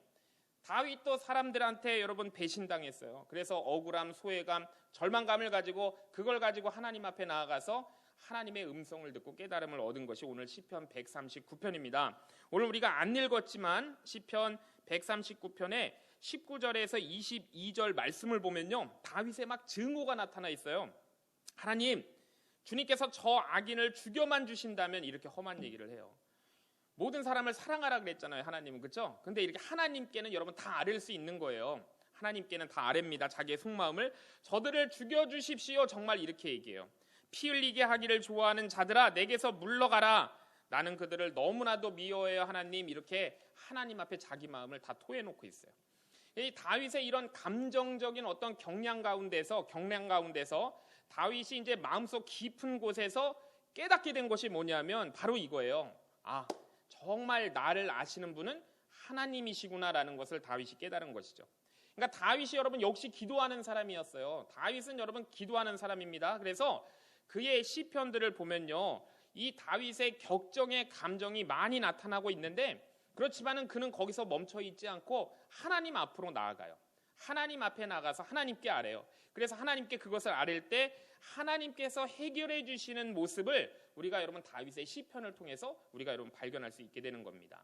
다윗도 사람들한테 여러분 배신당했어요. 그래서 억울함, 소외감, 절망감을 가지고 그걸 가지고 하나님 앞에 나아가서 하나님의 음성을 듣고 깨달음을 얻은 것이 오늘 시편 139편입니다. 오늘 우리가 안 읽었지만 시편 139편에 19절에서 22절 말씀을 보면요. 다윗의 막 증오가 나타나 있어요. 하나님, 주님께서 저 악인을 죽여만 주신다면 이렇게 험한 얘기를 해요. 모든 사람을 사랑하라 그랬잖아요. 하나님은. 그렇죠? 근데 이렇게 하나님께는 여러분 다 아뢰일 수 있는 거예요. 하나님께는 다 아뢰입니다. 자기의 속마음을. 저들을 죽여주십시오. 정말 이렇게 얘기해요. 피 흘리게 하기를 좋아하는 자들아 내게서 물러가라. 나는 그들을 너무나도 미워해요. 하나님. 이렇게 하나님 앞에 자기 마음을 다 토해놓고 있어요. 이 다윗의 이런 감정적인 어떤 경량 가운데서 다윗이 이제 마음속 깊은 곳에서 깨닫게 된 것이 뭐냐면 바로 이거예요. 아, 정말 나를 아시는 분은 하나님이시구나라는 것을 다윗이 깨달은 것이죠. 그러니까 다윗이 여러분 역시 기도하는 사람이었어요. 다윗은 여러분 기도하는 사람입니다. 그래서 그의 시편들을 보면요, 이 다윗의 격정의 감정이 많이 나타나고 있는데, 그렇지만은 그는 거기서 멈춰 있지 않고 하나님 앞으로 나아가요. 하나님 앞에 나가서 하나님께 아뢰요. 그래서 하나님께 그것을 아뢰일 때 하나님께서 해결해 주시는 모습을 우리가 여러분 다윗의 시편을 통해서 우리가 여러분 발견할 수 있게 되는 겁니다.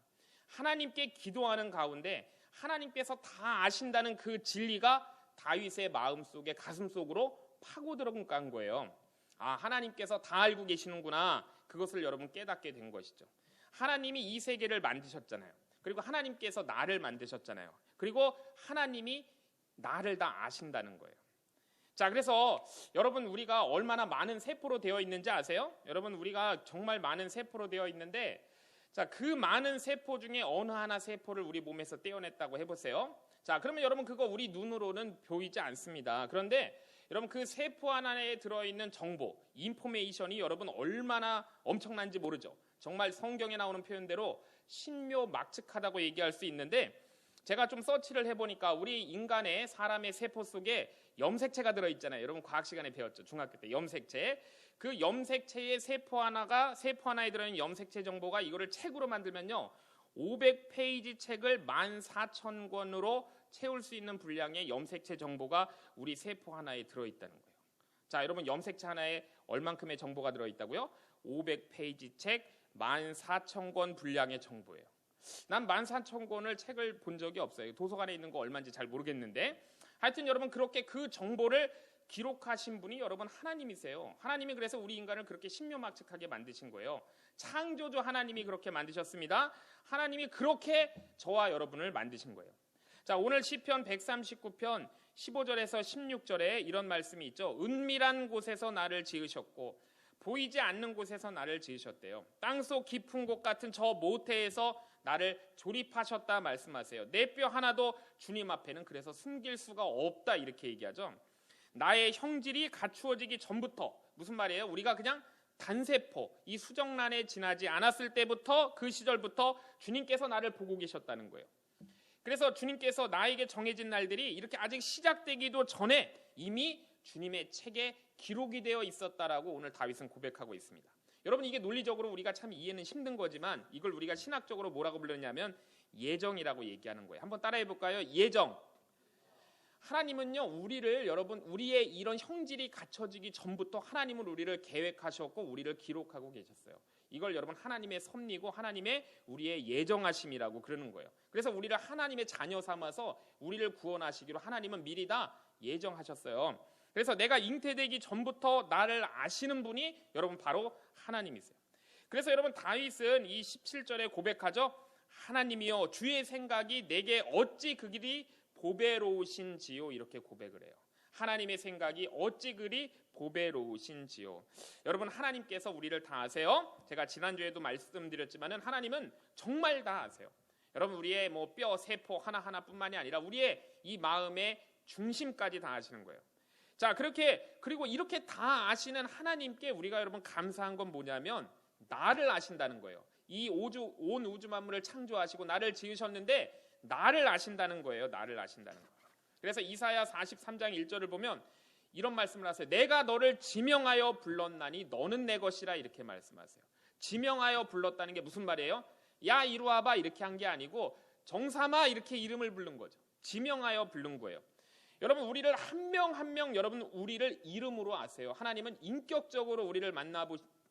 하나님께 기도하는 가운데 하나님께서 다 아신다는 그 진리가 다윗의 마음속에 가슴속으로 파고 들어간 거예요. 아, 하나님께서 다 알고 계시는구나. 그것을 여러분 깨닫게 된 것이죠. 하나님이 이 세계를 만드셨잖아요. 그리고 하나님께서 나를 만드셨잖아요. 그리고 하나님이 나를 다 아신다는 거예요. 자, 그래서 여러분 우리가 얼마나 많은 세포로 되어 있는지 아세요? 여러분 우리가 정말 많은 세포로 되어 있는데, 자, 그 많은 세포 중에 어느 하나 세포를 우리 몸에서 떼어냈다고 해보세요. 자, 그러면 여러분 그거 우리 눈으로는 보이지 않습니다. 그런데 여러분 그 세포 하나에 들어있는 정보, 인포메이션이 여러분 얼마나 엄청난지 모르죠. 정말 성경에 나오는 표현대로 신묘막측하다고 얘기할 수 있는데, 제가 좀 서치를 해보니까 우리 인간의 사람의 세포 속에 염색체가 들어있잖아요. 여러분 과학 시간에 배웠죠. 중학교 때 염색체. 그 염색체의 세포 하나에 들어있는 염색체 정보가 이거를 책으로 만들면요, 500페이지 책을 14,000권으로 채울 수 있는 분량의 염색체 정보가 우리 세포 하나에 들어있다는 거예요. 자, 여러분 염색체 하나에 얼만큼의 정보가 들어있다고요? 500페이지 책 14,000권 분량의 정보예요. 난 14,000권을 책을 본 적이 없어요. 도서관에 있는 거 얼마인지 잘 모르겠는데, 하여튼 여러분 그렇게 그 정보를 기록하신 분이 여러분 하나님이세요. 하나님이 그래서 우리 인간을 그렇게 신묘막측하게 만드신 거예요. 창조주 하나님이 그렇게 만드셨습니다. 하나님이 그렇게 저와 여러분을 만드신 거예요. 자, 오늘 시편 139편 15절에서 16절에 이런 말씀이 있죠. 은밀한 곳에서 나를 지으셨고 보이지 않는 곳에서 나를 지으셨대요. 땅속 깊은 곳 같은 저 모태에서 나를 조립하셨다 말씀하세요. 내 뼈 하나도 주님 앞에는 그래서 숨길 수가 없다, 이렇게 얘기하죠. 나의 형질이 갖추어지기 전부터, 무슨 말이에요? 우리가 그냥 단세포, 이 수정란에 지나지 않았을 때부터, 그 시절부터 주님께서 나를 보고 계셨다는 거예요. 그래서 주님께서 나에게 정해진 날들이 이렇게 아직 시작되기도 전에 이미 주님의 책에 기록이 되어 있었다라고 오늘 다윗은 고백하고 있습니다. 여러분 이게 논리적으로 우리가 참 이해는 힘든 거지만 이걸 우리가 신학적으로 뭐라고 불렀냐면 예정이라고 얘기하는 거예요. 한번 따라해 볼까요? 예정. 하나님은요, 우리를, 여러분 우리의 이런 형질이 갖춰지기 전부터 하나님은 우리를 계획하셨고 우리를 기록하고 계셨어요. 이걸 여러분 하나님의 섭리고 하나님의 우리의 예정하심이라고 그러는 거예요. 그래서 우리를 하나님의 자녀 삼아서 우리를 구원하시기로 하나님은 미리 다 예정하셨어요. 그래서 내가 잉태되기 전부터 나를 아시는 분이 여러분 바로 하나님이세요. 그래서 여러분 다윗은 이 17절에 고백하죠. 하나님이여 주의 생각이 내게 어찌 그 길이 보배로우신지요, 이렇게 고백을 해요. 하나님의 생각이 어찌 그리 보배로우신지요. 여러분 하나님께서 우리를 다 아세요. 제가 지난주에도 말씀드렸지만은 하나님은 정말 다 아세요. 여러분 우리의 뭐 뼈, 세포 하나하나뿐만이 아니라 우리의 이 마음의 중심까지 다 아시는 거예요. 자, 그리고 이렇게 다 아시는 하나님께 우리가 여러분 감사한 건 뭐냐면 나를 아신다는 거예요. 온 우주 만물을 창조하시고 나를 지으셨는데 나를 아신다는 거예요. 나를 아신다는 거예요. 그래서 이사야 43장 1절을 보면 이런 말씀을 하세요. 내가 너를 지명하여 불렀나니 너는 내 것이라, 이렇게 말씀하세요. 지명하여 불렀다는 게 무슨 말이에요? 야 이리 와봐 이렇게 한 게 아니고 정삼아 이렇게 이름을 부른 거죠. 지명하여 부른 거예요. 여러분 우리를 한 명 한 명 여러분 우리를 이름으로 아세요. 하나님은 인격적으로 우리를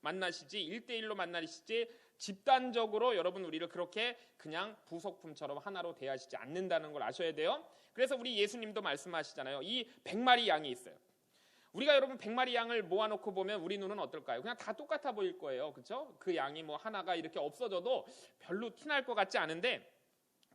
만나시지 1대1로 만나시지 집단적으로 여러분 우리를 그렇게 그냥 부속품처럼 하나로 대하시지 않는다는 걸 아셔야 돼요. 그래서 우리 예수님도 말씀하시잖아요. 이 100마리 양이 있어요. 우리가 여러분 100마리 양을 모아놓고 보면 우리 눈은 어떨까요? 그냥 다 똑같아 보일 거예요. 그렇죠? 그 양이 뭐 하나가 이렇게 없어져도 별로 티날 것 같지 않은데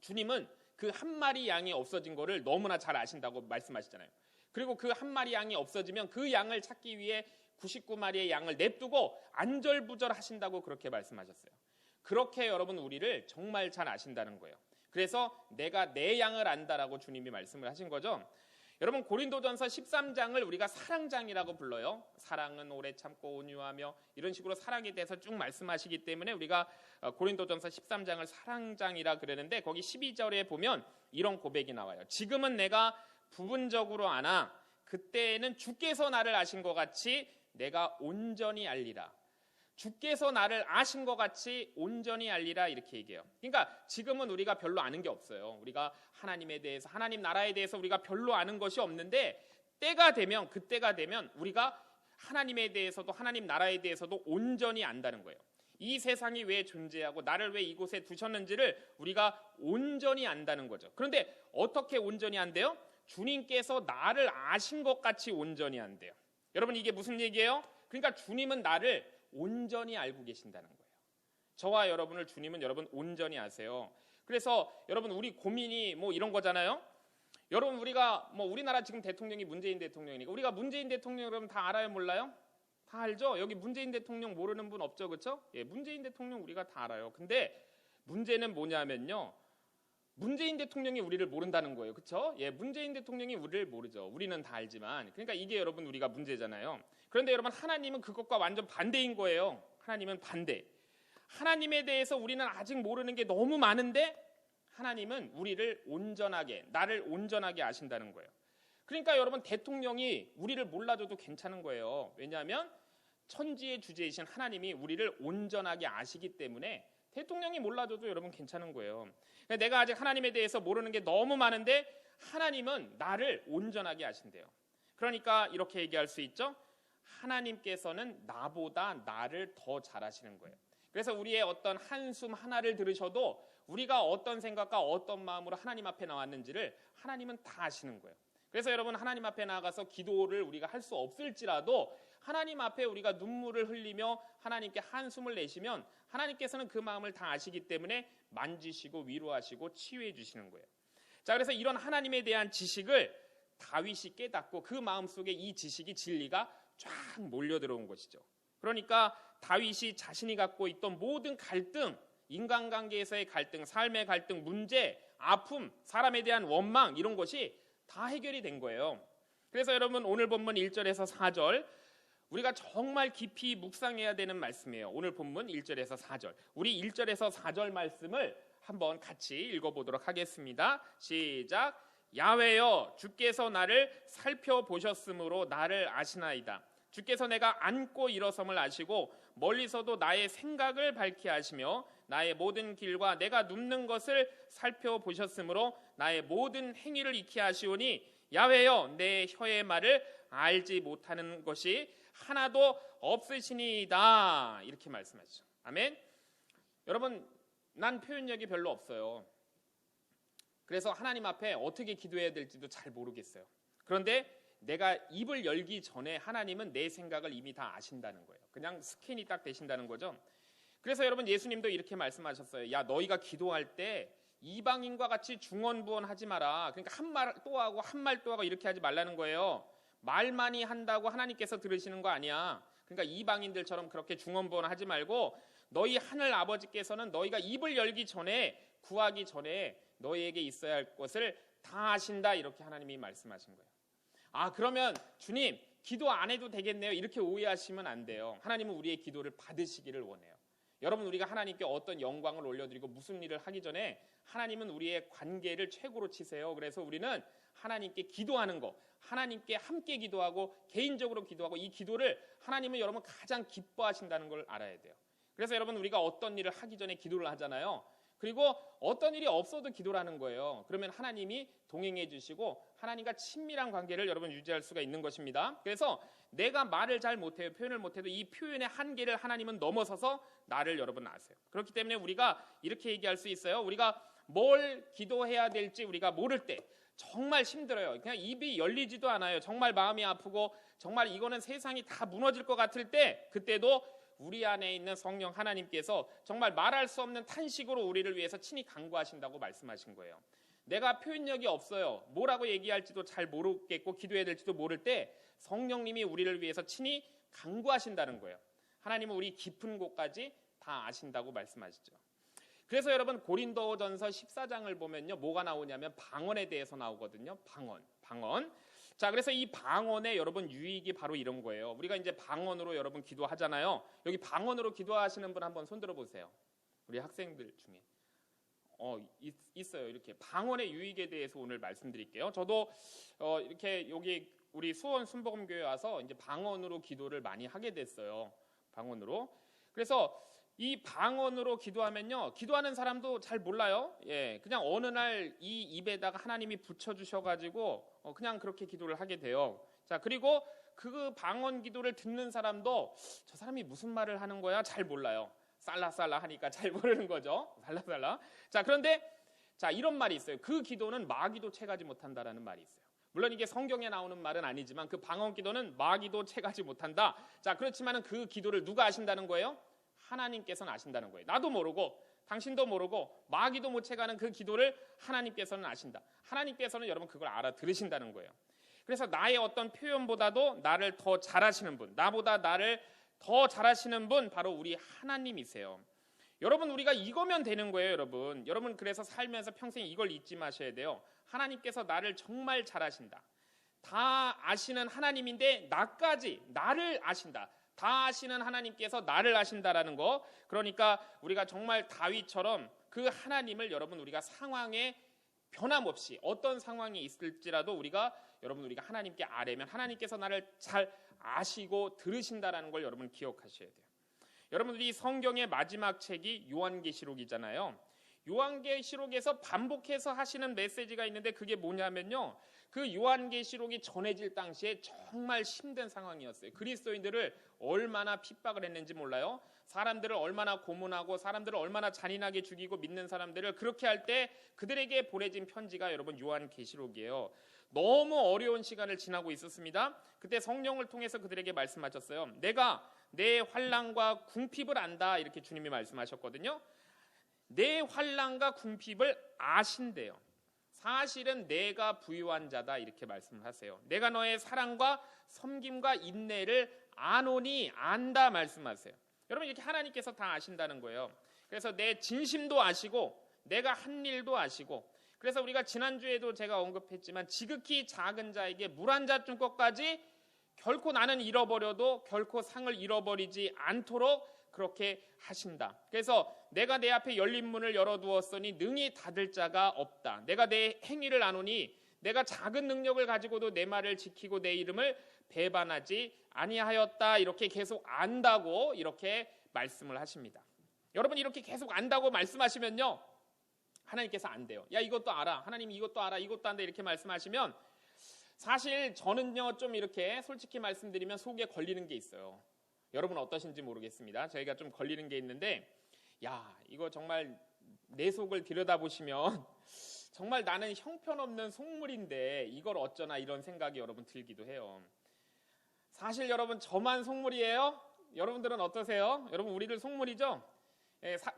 주님은 그 한 마리 양이 없어진 거를 너무나 잘 아신다고 말씀하시잖아요. 그리고 그 한 마리 양이 없어지면 그 양을 찾기 위해 99마리의 양을 냅두고 안절부절 하신다고 그렇게 말씀하셨어요. 그렇게 여러분 우리를 정말 잘 아신다는 거예요. 그래서 내가 내 양을 안다라고 주님이 말씀을 하신 거죠. 여러분 고린도전서 13장을 우리가 사랑장이라고 불러요. 사랑은 오래 참고 온유하며 이런 식으로 사랑에 대해서 쭉 말씀하시기 때문에 우리가 고린도전서 13장을 사랑장이라 그러는데 거기 12절에 보면 이런 고백이 나와요. 지금은 내가 부분적으로 아나 그때에는 주께서 나를 아신 것 같이 내가 온전히 알리라. 주께서 나를 아신 것 같이 온전히 알리라 이렇게 얘기해요. 그러니까 지금은 우리가 별로 아는 게 없어요. 우리가 하나님에 대해서 하나님 나라에 대해서 우리가 별로 아는 것이 없는데 그때가 되면 우리가 하나님에 대해서도 하나님 나라에 대해서도 온전히 안다는 거예요. 이 세상이 왜 존재하고 나를 왜 이곳에 두셨는지를 우리가 온전히 안다는 거죠. 그런데 어떻게 온전히 안대요? 주님께서 나를 아신 것 같이 온전히 안대요. 여러분 이게 무슨 얘기예요? 그러니까 주님은 나를 온전히 알고 계신다는 거예요. 저와 여러분을 주님은 여러분 온전히 아세요. 그래서 여러분 우리 고민이 뭐 이런 거잖아요. 여러분 우리가 뭐 우리나라 지금 대통령이 문재인 대통령이니까 우리가 문재인 대통령 여러분 다 알아요 몰라요? 다 알죠? 여기 문재인 대통령 모르는 분 없죠, 그렇죠? 예, 문재인 대통령 우리가 다 알아요. 근데 문제는 뭐냐면요. 문재인 대통령이 우리를 모른다는 거예요. 그렇죠? 예, 문재인 대통령이 우리를 모르죠. 우리는 다 알지만. 그러니까 이게 여러분 우리가 문제잖아요. 그런데 여러분 하나님은 그것과 완전 반대인 거예요. 하나님은 반대. 하나님에 대해서 우리는 아직 모르는 게 너무 많은데 하나님은 우리를 온전하게, 나를 온전하게 아신다는 거예요. 그러니까 여러분 대통령이 우리를 몰라줘도 괜찮은 거예요. 왜냐하면 천지의 주제이신 하나님이 우리를 온전하게 아시기 때문에 대통령이 몰라줘도 여러분 괜찮은 거예요. 내가 아직 하나님에 대해서 모르는 게 너무 많은데 하나님은 나를 온전하게 아신대요. 그러니까 이렇게 얘기할 수 있죠. 하나님께서는 나보다 나를 더 잘 아시는 거예요. 그래서 우리의 어떤 한숨 하나를 들으셔도 우리가 어떤 생각과 어떤 마음으로 하나님 앞에 나왔는지를 하나님은 다 아시는 거예요. 그래서 여러분 하나님 앞에 나가서 기도를 우리가 할 수 없을지라도 하나님 앞에 우리가 눈물을 흘리며 하나님께 한숨을 내시면 하나님께서는 그 마음을 다 아시기 때문에 만지시고 위로하시고 치유해 주시는 거예요. 자, 그래서 이런 하나님에 대한 지식을 다윗이 깨닫고 그 마음속에 이 지식이 진리가 쫙 몰려들어온 것이죠. 그러니까 다윗이 자신이 갖고 있던 모든 갈등, 인간관계에서의 갈등, 삶의 갈등, 문제, 아픔, 사람에 대한 원망 이런 것이 다 해결이 된 거예요. 그래서 여러분 오늘 본문 1절에서 4절 우리가 정말 깊이 묵상해야 되는 말씀이에요. 오늘 본문 1절에서 4절. 우리 1절에서 4절 말씀을 한번 같이 읽어보도록 하겠습니다. 시작. 야훼여 주께서 나를 살펴보셨으므로 나를 아시나이다. 주께서 내가 앉고 일어섬을 아시고 멀리서도 나의 생각을 밝히 하시며 나의 모든 길과 내가 눕는 것을 살펴보셨으므로 나의 모든 행위를 익히 하시오니 야훼여 내 혀의 말을 알지 못하는 것이 하나도 없으시니이다. 이렇게 말씀하시죠. 아멘. 여러분 난 표현력이 별로 없어요. 그래서 하나님 앞에 어떻게 기도해야 될지도 잘 모르겠어요. 그런데 내가 입을 열기 전에 하나님은 내 생각을 이미 다 아신다는 거예요. 그냥 스캔이 딱 되신다는 거죠. 그래서 여러분 예수님도 이렇게 말씀하셨어요. 야 너희가 기도할 때 이방인과 같이 중언부언하지 마라. 그러니까 한 말 또 하고 한 말 또 하고 이렇게 하지 말라는 거예요. 말 많이 한다고 하나님께서 들으시는 거 아니야. 그러니까 이방인들처럼 그렇게 중언부언하지 말고 너희 하늘 아버지께서는 너희가 입을 열기 전에 구하기 전에 너희에게 있어야 할 것을 다 아신다. 이렇게 하나님이 말씀하신 거예요. 아 그러면 주님 기도 안 해도 되겠네요. 이렇게 오해하시면 안 돼요. 하나님은 우리의 기도를 받으시기를 원해요. 여러분 우리가 하나님께 어떤 영광을 올려드리고 무슨 일을 하기 전에 하나님은 우리의 관계를 최고로 치세요. 그래서 우리는 하나님께 기도하는 거, 하나님께 함께 기도하고 개인적으로 기도하고 이 기도를 하나님은 여러분 가장 기뻐하신다는 걸 알아야 돼요. 그래서 여러분 우리가 어떤 일을 하기 전에 기도를 하잖아요. 그리고 어떤 일이 없어도 기도를 하는 거예요. 그러면 하나님이 동행해 주시고 하나님과 친밀한 관계를 여러분 유지할 수가 있는 것입니다. 그래서 내가 말을 잘 못해요. 표현을 못해도 이 표현의 한계를 하나님은 넘어서서 나를 여러분 아세요. 그렇기 때문에 우리가 이렇게 얘기할 수 있어요. 우리가 뭘 기도해야 될지 우리가 모를 때 정말 힘들어요. 그냥 입이 열리지도 않아요. 정말 마음이 아프고 정말 이거는 세상이 다 무너질 것 같을 때 그때도 우리 안에 있는 성령 하나님께서 정말 말할 수 없는 탄식으로 우리를 위해서 친히 간구하신다고 말씀하신 거예요. 내가 표현력이 없어요. 뭐라고 얘기할지도 잘 모르겠고 기도해야 될지도 모를 때 성령님이 우리를 위해서 친히 간구하신다는 거예요. 하나님은 우리 깊은 곳까지 다 아신다고 말씀하시죠. 그래서 여러분 고린도전서 14장을 보면요. 뭐가 나오냐면 방언에 대해서 나오거든요. 방언. 자, 그래서 이 방언의 여러분 유익이 바로 이런 거예요. 우리가 이제 방언으로 여러분 기도하잖아요. 여기 방언으로 기도하시는 분 한번 손 들어 보세요. 우리 학생들 중에 있어요. 이렇게 방언의 유익에 대해서 오늘 말씀드릴게요. 저도 이렇게 여기 우리 수원 순복음교회 와서 이제 방언으로 기도를 많이 하게 됐어요. 방언으로. 그래서 이 방언으로 기도하면요, 기도하는 사람도 잘 몰라요. 예, 그냥 어느 날 이 입에다가 하나님이 붙여주셔가지고 그냥 그렇게 기도를 하게 돼요. 자, 그리고 그 방언 기도를 듣는 사람도 저 사람이 무슨 말을 하는 거야 잘 몰라요. 살라살라 하니까 잘 모르는 거죠. 살라살라. 자, 그런데 자, 이런 말이 있어요. 그 기도는 마귀도 채가지 못한다라는 말이 있어요. 물론 이게 성경에 나오는 말은 아니지만 그 방언 기도는 마귀도 채가지 못한다. 자, 그렇지만은 그 기도를 누가 아신다는 거예요? 하나님께서는 아신다는 거예요. 나도 모르고 당신도 모르고 마귀도 못 채가는 그 기도를 하나님께서는 아신다. 하나님께서는 여러분 그걸 알아들으신다는 거예요. 그래서 나의 어떤 표현보다도 나를 더 잘하시는 분, 나보다 나를 더 잘하시는 분 바로 우리 하나님이세요. 여러분 우리가 이거면 되는 거예요. 여러분 그래서 살면서 평생 이걸 잊지 마셔야 돼요. 하나님께서 나를 정말 잘하신다. 다 아시는 하나님인데 나를 아신다. 다 아시는 하나님께서 나를 아신다라는 거. 그러니까 우리가 정말 다윗처럼 그 하나님을 여러분 우리가 상황에 변함없이 어떤 상황이 있을지라도 우리가 하나님께 아뢰면 하나님께서 나를 잘 아시고 들으신다라는 걸 여러분 기억하셔야 돼요. 여러분들이 성경의 마지막 책이 요한계시록이잖아요. 요한계시록에서 반복해서 하시는 메시지가 있는데 그게 뭐냐면요, 그 요한계시록이 전해질 당시에 정말 힘든 상황이었어요. 그리스도인들을 얼마나 핍박을 했는지 몰라요. 사람들을 얼마나 고문하고 사람들을 얼마나 잔인하게 죽이고 믿는 사람들을 그렇게 할 때 그들에게 보내진 편지가 여러분 요한계시록이에요. 너무 어려운 시간을 지나고 있었습니다. 그때 성령을 통해서 그들에게 말씀하셨어요. 내가 내 환난과 궁핍을 안다, 이렇게 주님이 말씀하셨거든요. 내 환난과 궁핍을 아신대요. 사실은 내가 부유한 자다, 이렇게 말씀을 하세요. 내가 너의 사랑과 섬김과 인내를 아노니 안다 말씀하세요. 여러분 이렇게 하나님께서 다 아신다는 거예요. 그래서 내 진심도 아시고 내가 한 일도 아시고, 그래서 우리가 지난주에도 제가 언급했지만 지극히 작은 자에게 물 한 잣 준 것까지 결코 나는 잃어버려도 결코 상을 잃어버리지 않도록 그렇게 하신다. 그래서 내가 내 앞에 열린 문을 열어두었으니 능히 닫을 자가 없다. 내가 내 행위를 아노니 내가 작은 능력을 가지고도 내 말을 지키고 내 이름을 배반하지 아니하였다. 이렇게 계속 안다고 이렇게 말씀을 하십니다. 여러분 이렇게 계속 안다고 말씀하시면요, 하나님께서 안 돼요. 야 이것도 알아, 하나님 이것도 알아, 이것도 안다, 이렇게 말씀하시면 사실 저는요 좀 이렇게 솔직히 말씀드리면 속에 걸리는 게 있어요. 여러분은 어떠신지 모르겠습니다. 저희가 좀 걸리는 게 있는데, 야 이거 정말 내 속을 들여다보시면 정말 나는 형편없는 속물인데 이걸 어쩌나, 이런 생각이 여러분 들기도 해요. 사실 여러분 저만 속물이에요? 여러분들은 어떠세요? 여러분 우리들 속물이죠?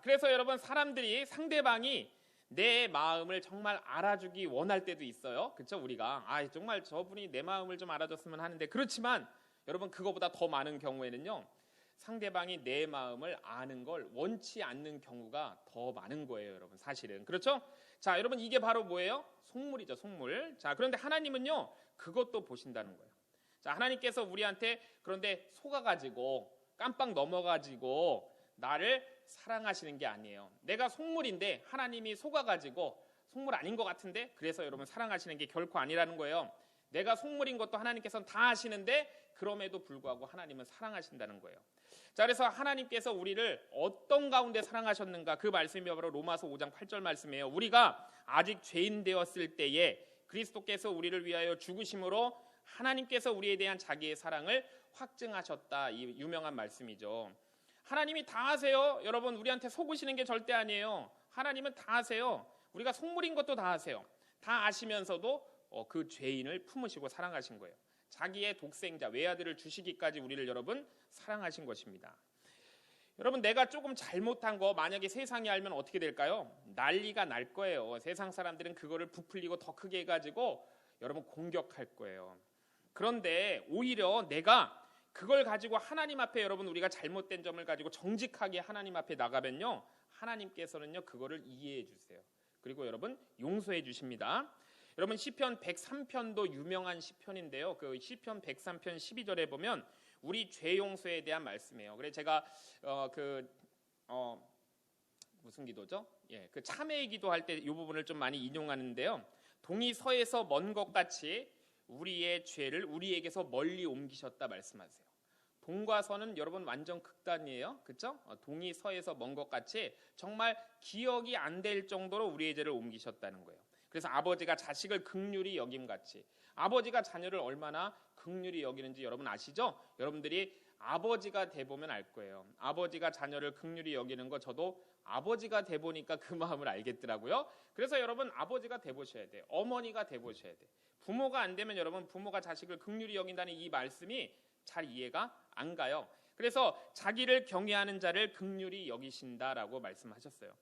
그래서 여러분 사람들이, 상대방이 내 마음을 정말 알아주기 원할 때도 있어요. 그렇죠? 우리가 정말 저분이 내 마음을 좀 알아줬으면 하는데, 그렇지만 여러분 그거보다 더 많은 경우에는요, 상대방이 내 마음을 아는 걸 원치 않는 경우가 더 많은 거예요. 여러분 사실은. 그렇죠? 자, 여러분 이게 바로 뭐예요? 속물이죠, 속물. 자, 그런데 하나님은요 그것도 보신다는 거예요. 자, 하나님께서 우리한테 그런데 속아가지고 깜빡 넘어가지고 나를 사랑하시는 게 아니에요. 내가 속물인데 하나님이 속아가지고 속물 아닌 것 같은데 그래서 여러분 사랑하시는 게 결코 아니라는 거예요. 내가 속물인 것도 하나님께서는 다 아시는데 그럼에도 불구하고 하나님은 사랑하신다는 거예요. 자, 그래서 하나님께서 우리를 어떤 가운데 사랑하셨는가, 그 말씀이 바로 로마서 5장 8절 말씀이에요. 우리가 아직 죄인 되었을 때에 그리스도께서 우리를 위하여 죽으심으로 하나님께서 우리에 대한 자기의 사랑을 확증하셨다, 이 유명한 말씀이죠. 하나님이 다 아세요. 여러분 우리한테 속으시는 게 절대 아니에요. 하나님은 다 아세요. 우리가 속물인 것도 다 아세요. 다 아시면서도 그 죄인을 품으시고 사랑하신 거예요. 자기의 독생자 외아들을 주시기까지 우리를 여러분 사랑하신 것입니다. 여러분 내가 조금 잘못한 거 만약에 세상이 알면 어떻게 될까요? 난리가 날 거예요. 세상 사람들은 그거를 부풀리고 더 크게 해가지고 여러분 공격할 거예요. 그런데 오히려 내가 그걸 가지고 하나님 앞에, 여러분 우리가 잘못된 점을 가지고 정직하게 하나님 앞에 나가면요, 하나님께서는요 그거를 이해해 주세요. 그리고 여러분 용서해 주십니다. 여러분 시편 103편도 유명한 시편인데요. 그 시편 103편 12절에 보면 우리 죄 용서에 대한 말씀이에요. 그래 제가 무슨 기도죠? 예, 그 참회의 기도할 때 이 부분을 좀 많이 인용하는데요. 동이 서에서 먼 것 같이 우리의 죄를 우리에게서 멀리 옮기셨다 말씀하세요. 동과 서는 여러분 완전 극단이에요. 그렇죠? 동이 서에서 먼 것 같이 정말 기억이 안 될 정도로 우리의 죄를 옮기셨다는 거예요. 그래서 아버지가 자식을 긍휼히 여김같이 아버지가 자녀를 얼마나 긍휼히 여기는지 여러분 아시죠? 여러분들이 아버지가 돼보면 알 거예요. 아버지가 자녀를 긍휼히 여기는 거 저도 아버지가 돼보니까 그 마음을 알겠더라고요. 그래서 여러분 아버지가 돼보셔야 돼요. 어머니가 돼보셔야 돼요. 부모가 안 되면 여러분 부모가 자식을 긍휼히 여긴다는 이 말씀이 잘 이해가 안 가요. 그래서 자기를 경외하는 자를 긍휼히 여기신다라고 말씀하셨어요.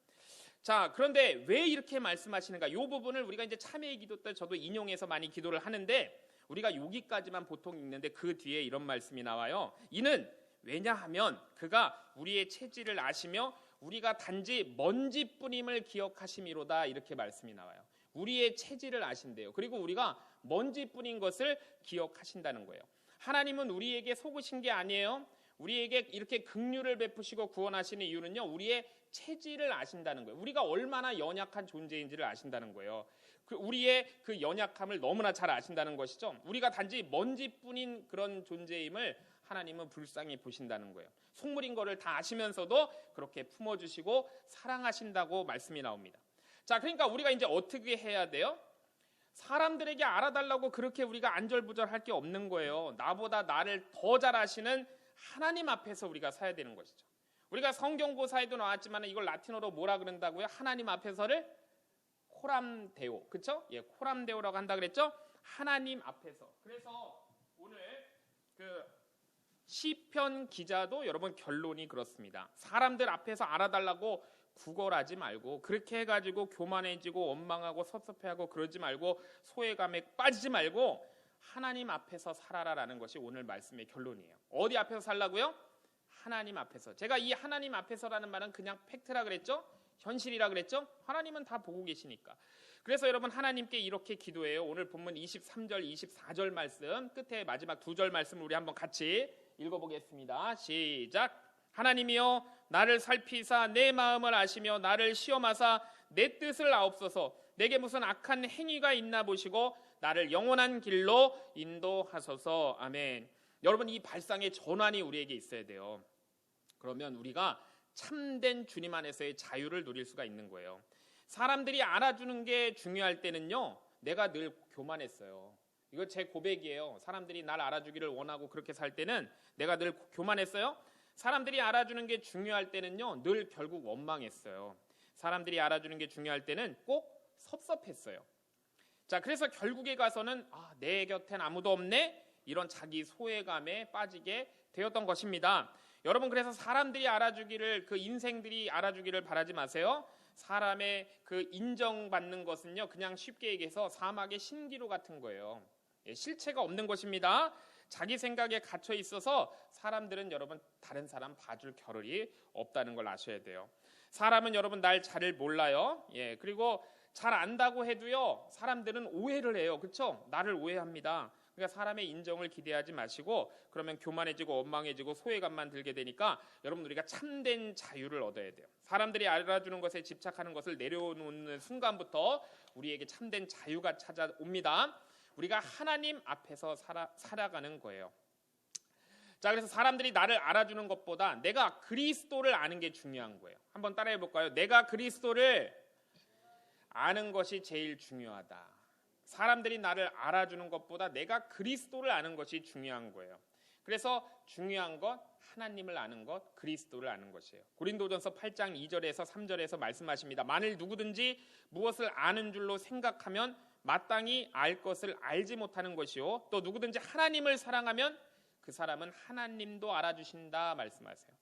자, 그런데 왜 이렇게 말씀하시는가? 이 부분을 우리가 이제 참회의 기도 때 저도 인용해서 많이 기도를 하는데 우리가 여기까지만 보통 읽는데 그 뒤에 이런 말씀이 나와요. 이는 왜냐하면 그가 우리의 체질을 아시며 우리가 단지 먼지뿐임을 기억하심이로다 이렇게 말씀이 나와요. 우리의 체질을 아신대요. 그리고 우리가 먼지뿐인 것을 기억하신다는 거예요. 하나님은 우리에게 속으신 게 아니에요. 우리에게 이렇게 긍휼을 베푸시고 구원하시는 이유는요. 우리의 체질을 아신다는 거예요. 우리가 얼마나 연약한 존재인지를 아신다는 거예요. 우리의 그 연약함을 너무나 잘 아신다는 것이죠. 우리가 단지 먼지뿐인 그런 존재임을 하나님은 불쌍히 보신다는 거예요. 속물인 거를 다 아시면서도 그렇게 품어주시고 사랑하신다고 말씀이 나옵니다. 자, 그러니까 우리가 이제 어떻게 해야 돼요? 사람들에게 알아달라고 그렇게 우리가 안절부절할 게 없는 거예요. 나보다 나를 더 잘 아시는 하나님 앞에서 우리가 서야 되는 것이죠. 우리가 성경고사에도 나왔지만 이걸 라틴어로 뭐라 그런다고요? 하나님 앞에서를 코람데오, 그렇죠? 예, 코람데오라고 한다 그랬죠? 하나님 앞에서. 그래서 오늘 그 시편 기자도 여러분 결론이 그렇습니다. 사람들 앞에서 알아달라고 구걸하지 말고 그렇게 해가지고 교만해지고 원망하고 섭섭해하고 그러지 말고 소외감에 빠지지 말고 하나님 앞에서 살아라라는 것이 오늘 말씀의 결론이에요. 어디 앞에서 살라고요? 하나님 앞에서. 제가 이 하나님 앞에서라는 말은 그냥 팩트라 그랬죠? 현실이라 그랬죠? 하나님은 다 보고 계시니까. 그래서 여러분 하나님께 이렇게 기도해요. 오늘 본문 23절, 24절 말씀 끝에 마지막 2절 말씀을 우리 한번 같이 읽어보겠습니다. 시작. 하나님이여 나를 살피사 내 마음을 아시며 나를 시험하사 내 뜻을 아옵소서. 내게 무슨 악한 행위가 있나 보시고 나를 영원한 길로 인도하소서. 아멘. 여러분 이 발상의 전환이 우리에게 있어야 돼요. 그러면 우리가 참된 주님 안에서의 자유를 누릴 수가 있는 거예요. 사람들이 알아주는 게 중요할 때는요. 내가 늘 교만했어요. 이거 제 고백이에요. 사람들이 날 알아주기를 원하고 그렇게 살 때는 내가 늘 교만했어요. 사람들이 알아주는 게 중요할 때는요. 늘 결국 원망했어요. 사람들이 알아주는 게 중요할 때는 꼭 섭섭했어요. 자, 그래서 결국에 가서는 내 곁엔 아무도 없네? 이런 자기 소외감에 빠지게 되었던 것입니다. 여러분 그래서 사람들이 알아주기를 그 인생들이 알아주기를 바라지 마세요. 사람의 그 인정받는 것은요 그냥 쉽게 얘기해서 사막의 신기루 같은 거예요. 실체가 없는 것입니다. 자기 생각에 갇혀 있어서 사람들은 여러분 다른 사람 봐줄 겨를이 없다는 걸 아셔야 돼요. 사람은 여러분 날 잘 몰라요. 예, 그리고 잘 안다고 해도요 사람들은 오해를 해요. 그렇죠? 나를 오해합니다. 그러니까 사람의 인정을 기대하지 마시고 그러면 교만해지고 원망해지고 소외감만 들게 되니까 여러분 우리가 참된 자유를 얻어야 돼요. 사람들이 알아주는 것에 집착하는 것을 내려놓는 순간부터 우리에게 참된 자유가 찾아옵니다. 우리가 하나님 앞에서 살아가는 거예요. 자, 그래서 사람들이 나를 알아주는 것보다 내가 그리스도를 아는 게 중요한 거예요. 한번 따라해 볼까요? 내가 그리스도를 아는 것이 제일 중요하다. 사람들이 나를 알아주는 것보다 내가 그리스도를 아는 것이 중요한 거예요. 그래서 중요한 것, 하나님을 아는 것, 그리스도를 아는 것이에요. 고린도전서 8장 2절에서 3절에서 말씀하십니다. 만일 누구든지 무엇을 아는 줄로 생각하면 마땅히 알 것을 알지 못하는 것이요. 또 누구든지 하나님을 사랑하면 그 사람은 하나님도 알아주신다 말씀하세요.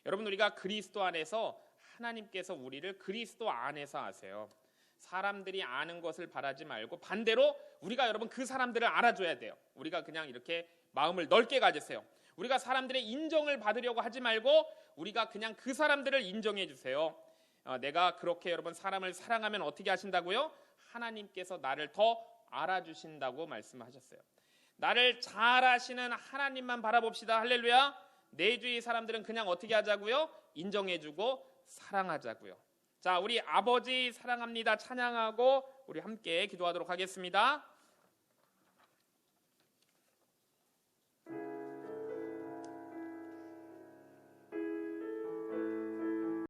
여러분 우리가 그리스도 안에서 하나님께서 우리를 그리스도 안에서 아세요. 사람들이 아는 것을 바라지 말고 반대로 우리가 여러분 그 사람들을 알아줘야 돼요. 우리가 그냥 이렇게 마음을 넓게 가지세요. 우리가 사람들의 인정을 받으려고 하지 말고 우리가 그냥 그 사람들을 인정해 주세요. 내가 그렇게 여러분 사람을 사랑하면 어떻게 하신다고요? 하나님께서 나를 더 알아주신다고 말씀하셨어요. 나를 잘 아시는 하나님만 바라봅시다. 할렐루야. 내 주위 사람들은 그냥 어떻게 하자고요? 인정해주고 사랑하자고요. 자, 우리 아버지 사랑합니다 찬양하고 우리 함께 기도하도록 하겠습니다.